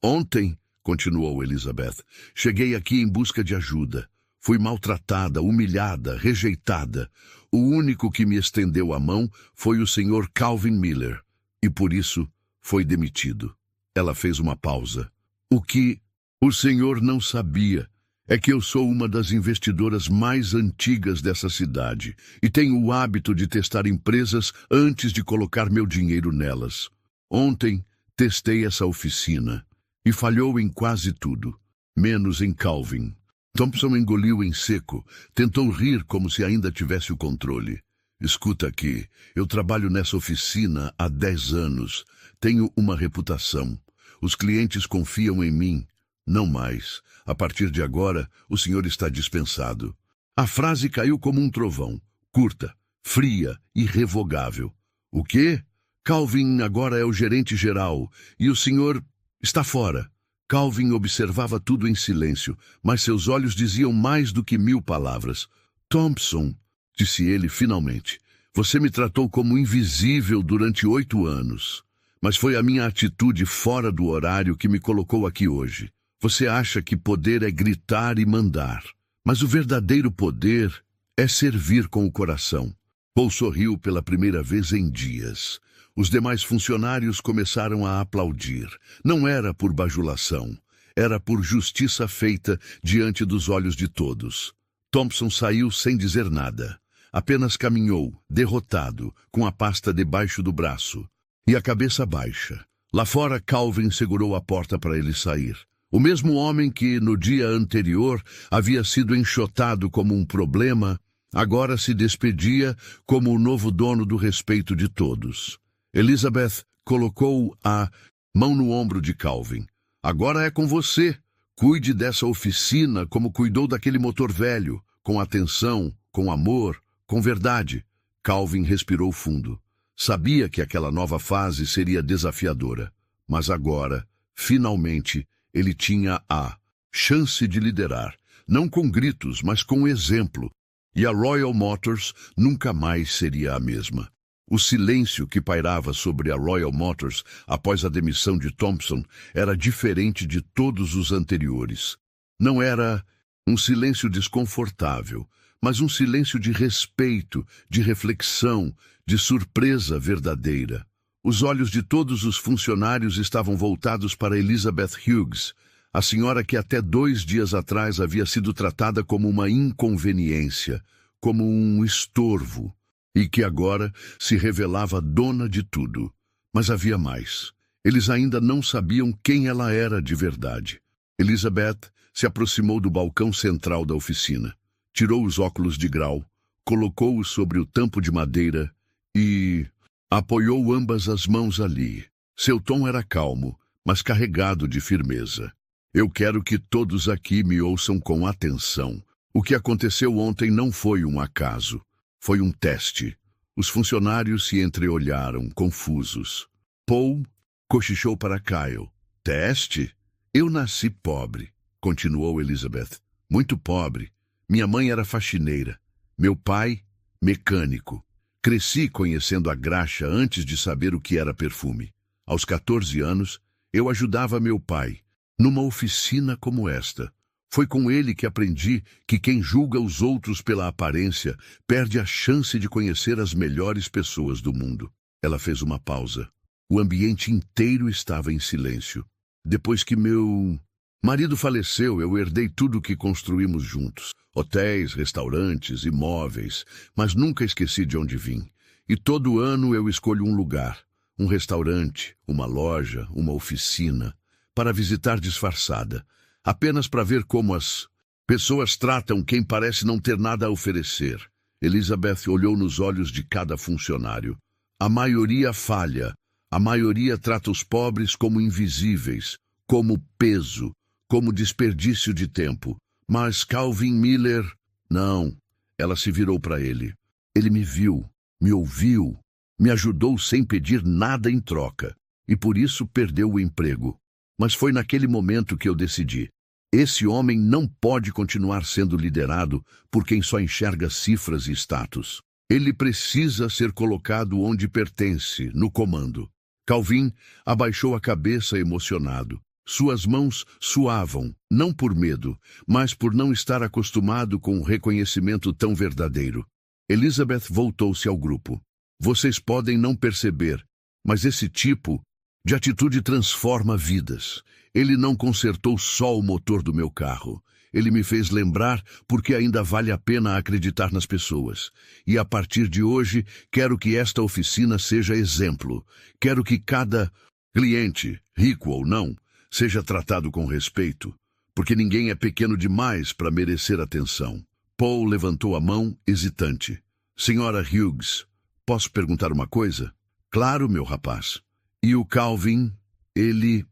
Ontem, continuou Elizabeth, cheguei aqui em busca de ajuda. Fui maltratada, humilhada, rejeitada. O único que me estendeu a mão foi o Sr. Calvin Miller, e por isso foi demitido. Ela fez uma pausa. O que o senhor não sabia é que eu sou uma das investidoras mais antigas dessa cidade e tenho o hábito de testar empresas antes de colocar meu dinheiro nelas. Ontem testei essa oficina e falhou em quase tudo, menos em Calvin. Thompson engoliu em seco, tentou rir como se ainda tivesse o controle. escuta aqui. Eu trabalho nessa oficina há 10 anos. Tenho uma reputação. Os clientes confiam em mim. Não mais. A partir de agora, o senhor está dispensado. A frase caiu como um trovão. Curta, fria, irrevogável. O quê? Calvin agora é o gerente geral e o senhor está fora. Calvin observava tudo em silêncio, mas seus olhos diziam mais do que 1000 palavras. Thompson, disse ele finalmente, você me tratou como invisível durante 8 anos. Mas foi a minha atitude fora do horário que me colocou aqui hoje. Você acha que poder é gritar e mandar. Mas o verdadeiro poder é servir com o coração. Paul sorriu pela primeira vez em dias. Os demais funcionários começaram a aplaudir. Não era por bajulação. Era por justiça feita diante dos olhos de todos. Thompson saiu sem dizer nada. Apenas caminhou, derrotado, com a pasta debaixo do braço. E a cabeça baixa. Lá fora, Calvin segurou a porta para ele sair. O mesmo homem que, no dia anterior, havia sido enxotado como um problema, agora se despedia como o novo dono do respeito de todos. Elizabeth colocou a mão no ombro de Calvin. Agora é com você. Cuide dessa oficina como cuidou daquele motor velho, com atenção, com amor, com verdade. Calvin respirou fundo. Sabia que aquela nova fase seria desafiadora, mas agora, finalmente, ele tinha a chance de liderar, não com gritos, mas com exemplo. E a Royal Motors nunca mais seria a mesma. O silêncio que pairava sobre a Royal Motors após a demissão de Thompson era diferente de todos os anteriores. Não era um silêncio desconfortável, mas um silêncio de respeito, de reflexão, de surpresa verdadeira. Os olhos de todos os funcionários estavam voltados para Elizabeth Hughes, a senhora que até 2 dias atrás havia sido tratada como uma inconveniência, como um estorvo, e que agora se revelava dona de tudo. Mas havia mais. Eles ainda não sabiam quem ela era de verdade. Elizabeth se aproximou do balcão central da oficina, tirou os óculos de grau, colocou-os sobre o tampo de madeira e apoiou ambas as mãos ali. Seu tom era calmo, mas carregado de firmeza. Eu quero que todos aqui me ouçam com atenção. O que aconteceu ontem não foi um acaso. Foi um teste. Os funcionários se entreolharam, confusos. Paul cochichou para Kyle. Teste? Eu nasci pobre, continuou Elizabeth. Muito pobre. Minha mãe era faxineira. Meu pai, mecânico. Cresci conhecendo a graxa antes de saber o que era perfume. Aos 14 anos, eu ajudava meu pai, numa oficina como esta. Foi com ele que aprendi que quem julga os outros pela aparência perde a chance de conhecer as melhores pessoas do mundo. Ela fez uma pausa. O ambiente inteiro estava em silêncio. Depois que meu marido faleceu, eu herdei tudo o que construímos juntos. Hotéis, restaurantes, imóveis, mas nunca esqueci de onde vim. E todo ano eu escolho um lugar, um restaurante, uma loja, uma oficina, para visitar disfarçada, apenas para ver como as pessoas tratam quem parece não ter nada a oferecer. Elizabeth olhou nos olhos de cada funcionário. A maioria falha. A maioria trata os pobres como invisíveis, como peso, como desperdício de tempo. Mas Calvin Miller, não. Ela se virou para ele. Ele me viu, me ouviu, me ajudou sem pedir nada em troca. E por isso perdeu o emprego. Mas foi naquele momento que eu decidi. Esse homem não pode continuar sendo liderado por quem só enxerga cifras e status. Ele precisa ser colocado onde pertence, no comando. Calvin abaixou a cabeça emocionado. Suas mãos suavam, não por medo, mas por não estar acostumado com um reconhecimento tão verdadeiro. Elizabeth voltou-se ao grupo. Vocês podem não perceber, mas esse tipo de atitude transforma vidas. Ele não consertou só o motor do meu carro. Ele me fez lembrar porque ainda vale a pena acreditar nas pessoas. E a partir de hoje, quero que esta oficina seja exemplo. Quero que cada cliente, rico ou não, seja tratado com respeito, porque ninguém é pequeno demais para merecer atenção. Paul levantou a mão, hesitante. Senhora Hughes, posso perguntar uma coisa? Claro, meu rapaz. E o Calvin, ele...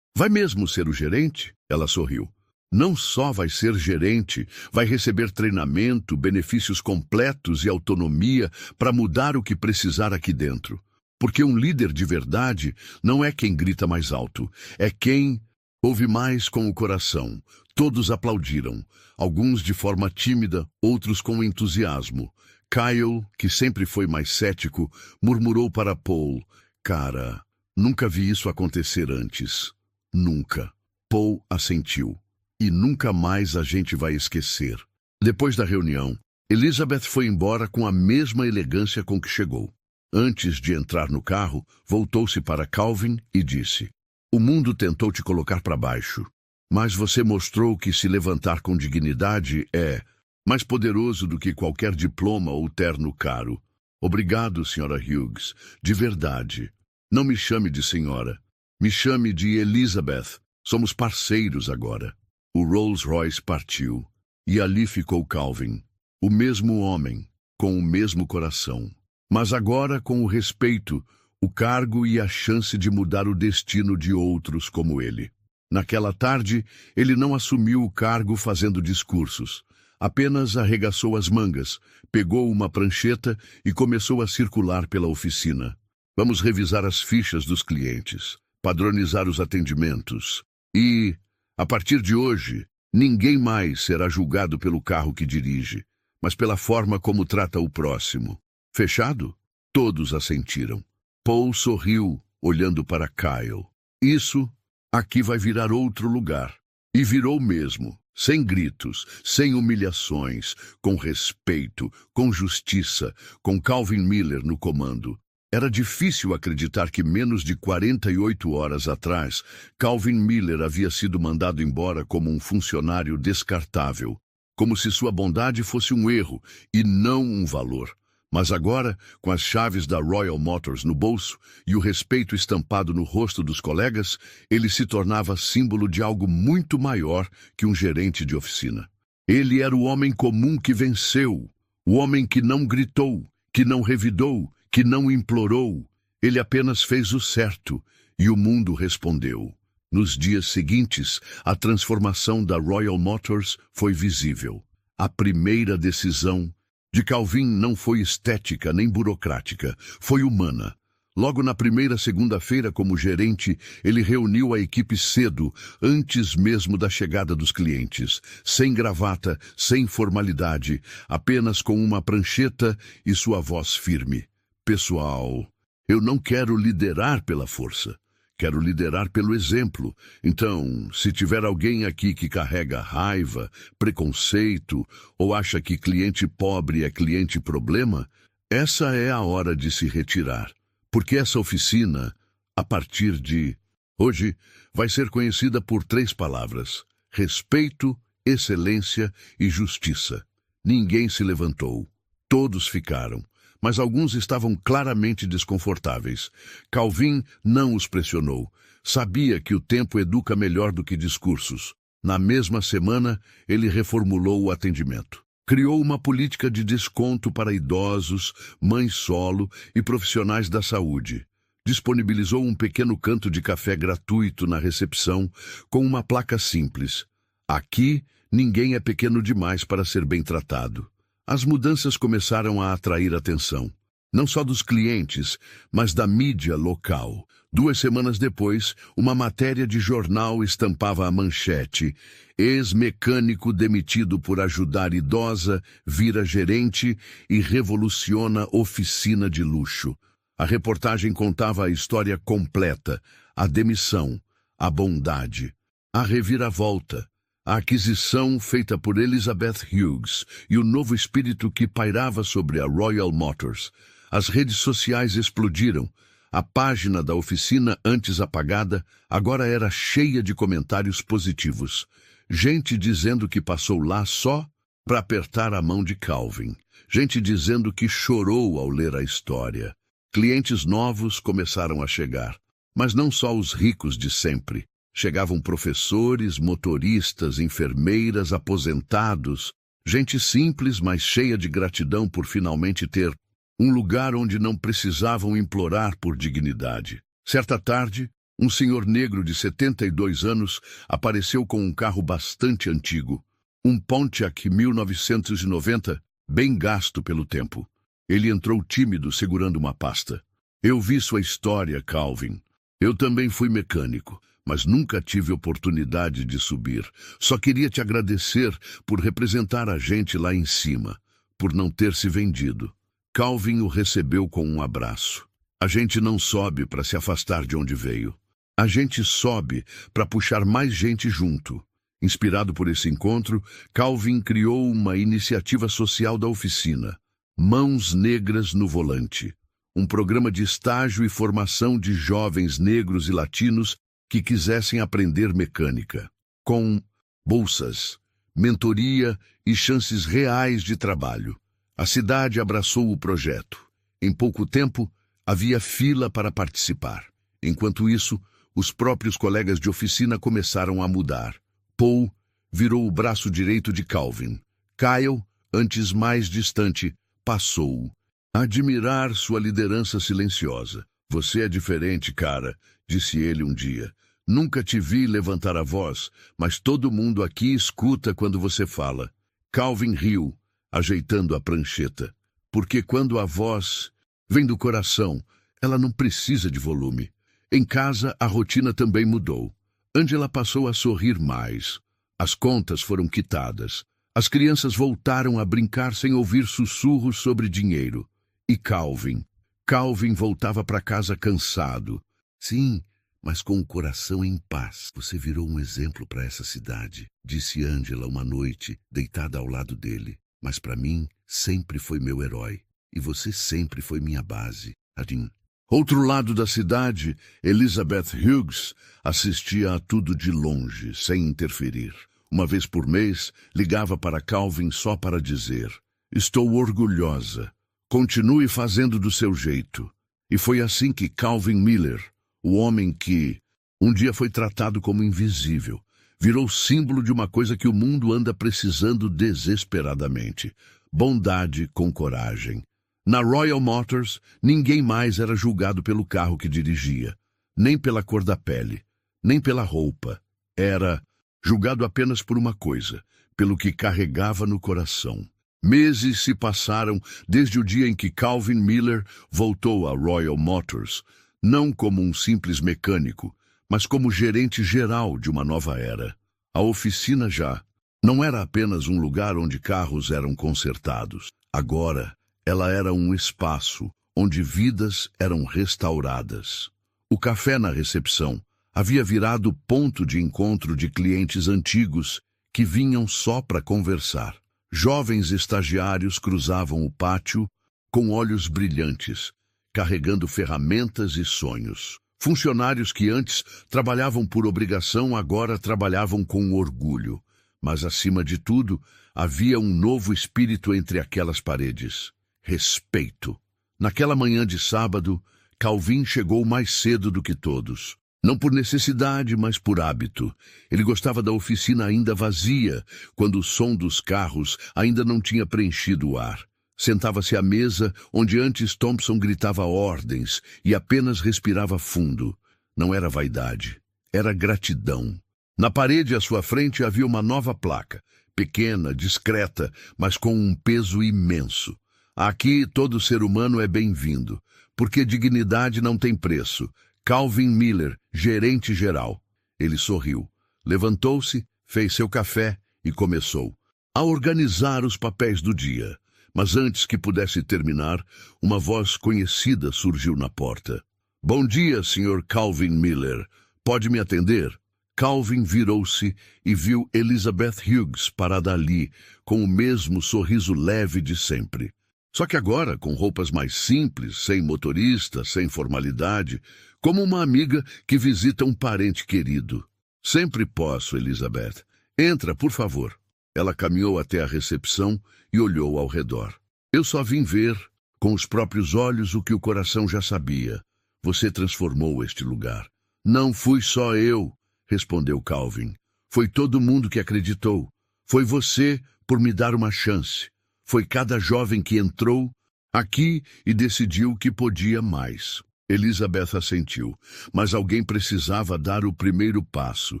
Vai mesmo ser o gerente? Ela sorriu. Não só vai ser gerente, vai receber treinamento, benefícios completos e autonomia para mudar o que precisar aqui dentro. Porque um líder de verdade não é quem grita mais alto, é quem ouve mais com o coração. Todos aplaudiram, alguns de forma tímida, outros com entusiasmo. Kyle, que sempre foi mais cético, murmurou para Paul: Cara, nunca vi isso acontecer antes. Nunca. Paul assentiu. E nunca mais a gente vai esquecer. Depois da reunião, Elizabeth foi embora com a mesma elegância com que chegou. Antes de entrar no carro, voltou-se para Calvin e disse: O mundo tentou te colocar para baixo, mas você mostrou que se levantar com dignidade é mais poderoso do que qualquer diploma ou terno caro. Obrigado, Sra. Hughes, de verdade. Não me chame de senhora. Me chame de Elizabeth. Somos parceiros agora. O Rolls-Royce partiu, e ali ficou Calvin, o mesmo homem, com o mesmo coração, mas agora com o respeito, o cargo e a chance de mudar o destino de outros como ele. Naquela tarde, ele não assumiu o cargo fazendo discursos, apenas arregaçou as mangas, pegou uma prancheta e começou a circular pela oficina. Vamos revisar as fichas dos clientes, padronizar os atendimentos e... A partir de hoje, ninguém mais será julgado pelo carro que dirige, mas pela forma como trata o próximo. Fechado? Todos assentiram. Paul sorriu, olhando para Kyle. Isso aqui vai virar outro lugar. E virou mesmo, sem gritos, sem humilhações, com respeito, com justiça, com Calvin Miller no comando. Era difícil acreditar que menos de 48 horas atrás, Calvin Miller havia sido mandado embora como um funcionário descartável, como se sua bondade fosse um erro e não um valor. Mas agora, com as chaves da Royal Motors no bolso e o respeito estampado no rosto dos colegas, ele se tornava símbolo de algo muito maior que um gerente de oficina. Ele era o homem comum que venceu, o homem que não gritou, que não revidou, que não implorou, ele apenas fez o certo, e o mundo respondeu. Nos dias seguintes, a transformação da Royal Motors foi visível. A primeira decisão de Calvin não foi estética nem burocrática, foi humana. Logo na primeira segunda-feira como gerente, ele reuniu a equipe cedo, antes mesmo da chegada dos clientes, sem gravata, sem formalidade, apenas com uma prancheta e sua voz firme. Pessoal, eu não quero liderar pela força, quero liderar pelo exemplo. Então, se tiver alguém aqui que carrega raiva, preconceito, ou acha que cliente pobre é cliente problema, essa é a hora de se retirar. Porque essa oficina, a partir de hoje, vai ser conhecida por 3 palavras: respeito, excelência e justiça. Ninguém se levantou, todos ficaram. Mas alguns estavam claramente desconfortáveis. Calvin não os pressionou. Sabia que o tempo educa melhor do que discursos. Na mesma semana, ele reformulou o atendimento. Criou uma política de desconto para idosos, mães solo e profissionais da saúde. Disponibilizou um pequeno canto de café gratuito na recepção com uma placa simples: Aqui, ninguém é pequeno demais para ser bem tratado. As mudanças começaram a atrair atenção, não só dos clientes, mas da mídia local. 2 semanas depois, uma matéria de jornal estampava a manchete: Ex-mecânico demitido por ajudar idosa, vira gerente e revoluciona oficina de luxo. A reportagem contava a história completa: a demissão, a bondade, a reviravolta, a aquisição feita por Elizabeth Hughes e o novo espírito que pairava sobre a Royal Motors. As redes sociais explodiram. A página da oficina, antes apagada, agora era cheia de comentários positivos. Gente dizendo que passou lá só para apertar a mão de Calvin. Gente dizendo que chorou ao ler a história. Clientes novos começaram a chegar, mas não só os ricos de sempre. Chegavam professores, motoristas, enfermeiras, aposentados, Gente simples, mas cheia de gratidão por finalmente ter um lugar onde não precisavam implorar por dignidade. Certa tarde, um senhor negro de 72 anos apareceu com um carro bastante antigo, um Pontiac 1990, bem gasto pelo tempo. Ele entrou tímido, segurando uma pasta. Eu vi sua história, Calvin. Eu também fui mecânico, mas nunca tive oportunidade de subir. Só queria te agradecer por representar a gente lá em cima, por não ter se vendido. Calvin o recebeu com um abraço. A gente não sobe para se afastar de onde veio. A gente sobe para puxar mais gente junto. Inspirado por esse encontro, Calvin criou uma iniciativa social da oficina, Mãos Negras no Volante, um programa de estágio e formação de jovens negros e latinos que quisessem aprender mecânica, com bolsas, mentoria e chances reais de trabalho. A cidade abraçou o projeto. Em pouco tempo, havia fila para participar. Enquanto isso, os próprios colegas de oficina começaram a mudar. Paul virou o braço direito de Calvin. Kyle, antes mais distante, passou. Admirar sua liderança silenciosa. Você é diferente, cara, disse ele um dia. Nunca te vi levantar a voz, mas todo mundo aqui escuta quando você fala. Calvin riu, ajeitando a prancheta. Porque quando a voz vem do coração, ela não precisa de volume. Em casa, a rotina também mudou. Angela passou a sorrir mais. As contas foram quitadas. As crianças voltaram a brincar sem ouvir sussurros sobre dinheiro. E Calvin voltava para casa cansado. Sim, mas com o coração em paz. Você virou um exemplo para essa cidade, disse Angela uma noite, deitada ao lado dele. Mas para mim, sempre foi meu herói. E você sempre foi minha base. Adim. Outro lado da cidade, Elizabeth Hughes assistia a tudo de longe, sem interferir. Uma vez por mês, ligava para Calvin só para dizer: estou orgulhosa. Continue fazendo do seu jeito. E foi assim que Calvin Miller, o homem que um dia foi tratado como invisível, virou símbolo de uma coisa que o mundo anda precisando desesperadamente: bondade com coragem. Na Royal Motors, ninguém mais era julgado pelo carro que dirigia, nem pela cor da pele, nem pela roupa. Era julgado apenas por uma coisa: pelo que carregava no coração. Meses se passaram desde o dia em que Calvin Miller voltou à Royal Motors, não como um simples mecânico, mas como gerente geral de uma nova era. A oficina já não era apenas um lugar onde carros eram consertados. Agora, ela era um espaço onde vidas eram restauradas. O café na recepção havia virado ponto de encontro de clientes antigos que vinham só para conversar. Jovens estagiários cruzavam o pátio com olhos brilhantes, carregando ferramentas e sonhos. Funcionários que antes trabalhavam por obrigação agora trabalhavam com orgulho. Mas, acima de tudo, havia um novo espírito entre aquelas paredes: respeito. Naquela manhã de sábado, Calvin chegou mais cedo do que todos. Não por necessidade, mas por hábito. Ele gostava da oficina ainda vazia, quando o som dos carros ainda não tinha preenchido o ar. Sentava-se à mesa, onde antes Thompson gritava ordens e apenas respirava fundo. Não era vaidade, era gratidão. Na parede à sua frente havia uma nova placa, pequena, discreta, mas com um peso imenso. Aqui todo ser humano é bem-vindo, porque dignidade não tem preço. Calvin Miller, gerente geral. Ele sorriu, levantou-se, fez seu café e começou a organizar os papéis do dia. Mas antes que pudesse terminar, uma voz conhecida surgiu na porta. Bom dia, Sr. Calvin Miller. Pode me atender? Calvin virou-se e viu Elizabeth Hughes parada ali, com o mesmo sorriso leve de sempre. Só que agora, com roupas mais simples, sem motorista, sem formalidade, como uma amiga que visita um parente querido. Sempre posso, Elizabeth. Entra, por favor. Ela caminhou até a recepção e olhou ao redor. Eu só vim ver, com os próprios olhos, o que o coração já sabia. Você transformou este lugar. Não fui só eu, respondeu Calvin. Foi todo mundo que acreditou. Foi você por me dar uma chance. Foi cada jovem que entrou aqui e decidiu que podia mais. Elizabeth assentiu, mas alguém precisava dar o primeiro passo,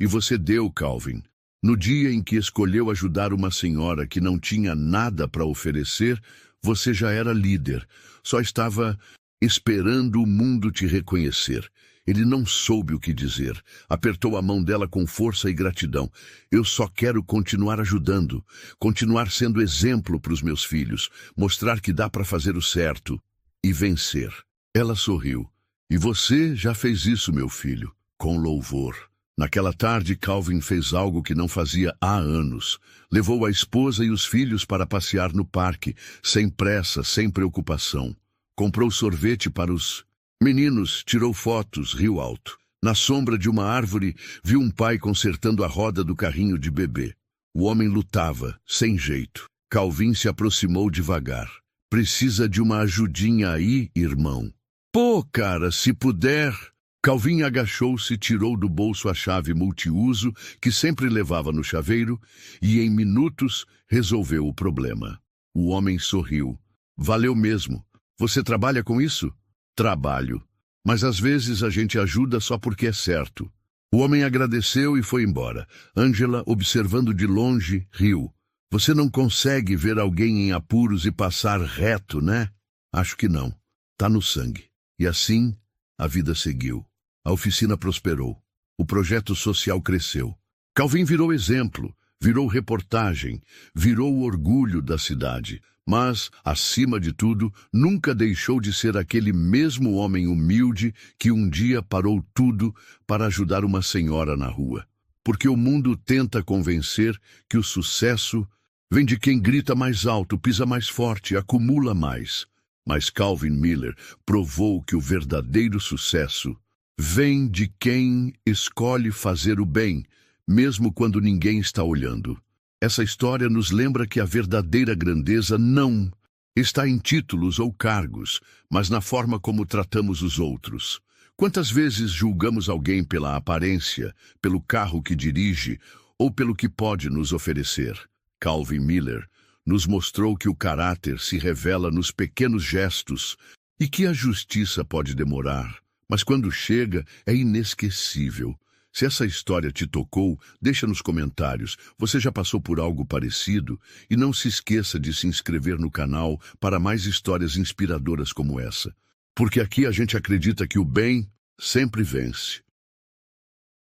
e você deu, Calvin. No dia em que escolheu ajudar uma senhora que não tinha nada para oferecer, você já era líder. Só estava esperando o mundo te reconhecer. Ele não soube o que dizer. Apertou a mão dela com força e gratidão. Eu só quero continuar ajudando, continuar sendo exemplo para os meus filhos, mostrar que dá para fazer o certo e vencer. Ela sorriu. E você já fez isso, meu filho, com louvor. Naquela tarde, Calvin fez algo que não fazia há anos. Levou a esposa e os filhos para passear no parque, sem pressa, sem preocupação. Comprou sorvete para os meninos, tirou fotos, riu alto. Na sombra de uma árvore, viu um pai consertando a roda do carrinho de bebê. O homem lutava, sem jeito. Calvin se aproximou devagar. Precisa de uma ajudinha aí, irmão? Pô, cara, se puder... Calvin agachou-se, tirou do bolso a chave multiuso que sempre levava no chaveiro e, em minutos, resolveu o problema. O homem sorriu. Valeu mesmo. Você trabalha com isso? Trabalho. Mas às vezes a gente ajuda só porque é certo. O homem agradeceu e foi embora. Angela, observando de longe, riu. Você não consegue ver alguém em apuros e passar reto, né? Acho que não. Tá no sangue. E assim, a vida seguiu. A oficina prosperou. O projeto social cresceu. Calvin virou exemplo, virou reportagem, virou o orgulho da cidade. Mas, acima de tudo, nunca deixou de ser aquele mesmo homem humilde que um dia parou tudo para ajudar uma senhora na rua. Porque o mundo tenta convencer que o sucesso vem de quem grita mais alto, pisa mais forte, acumula mais. Mas Calvin Miller provou que o verdadeiro sucesso vem de quem escolhe fazer o bem, mesmo quando ninguém está olhando. Essa história nos lembra que a verdadeira grandeza não está em títulos ou cargos, mas na forma como tratamos os outros. Quantas vezes julgamos alguém pela aparência, pelo carro que dirige ou pelo que pode nos oferecer? Calvin Miller nos mostrou que o caráter se revela nos pequenos gestos e que a justiça pode demorar, mas quando chega é inesquecível. Se essa história te tocou, deixa nos comentários. Você já passou por algo parecido? E não se esqueça de se inscrever no canal para mais histórias inspiradoras como essa. Porque aqui a gente acredita que o bem sempre vence.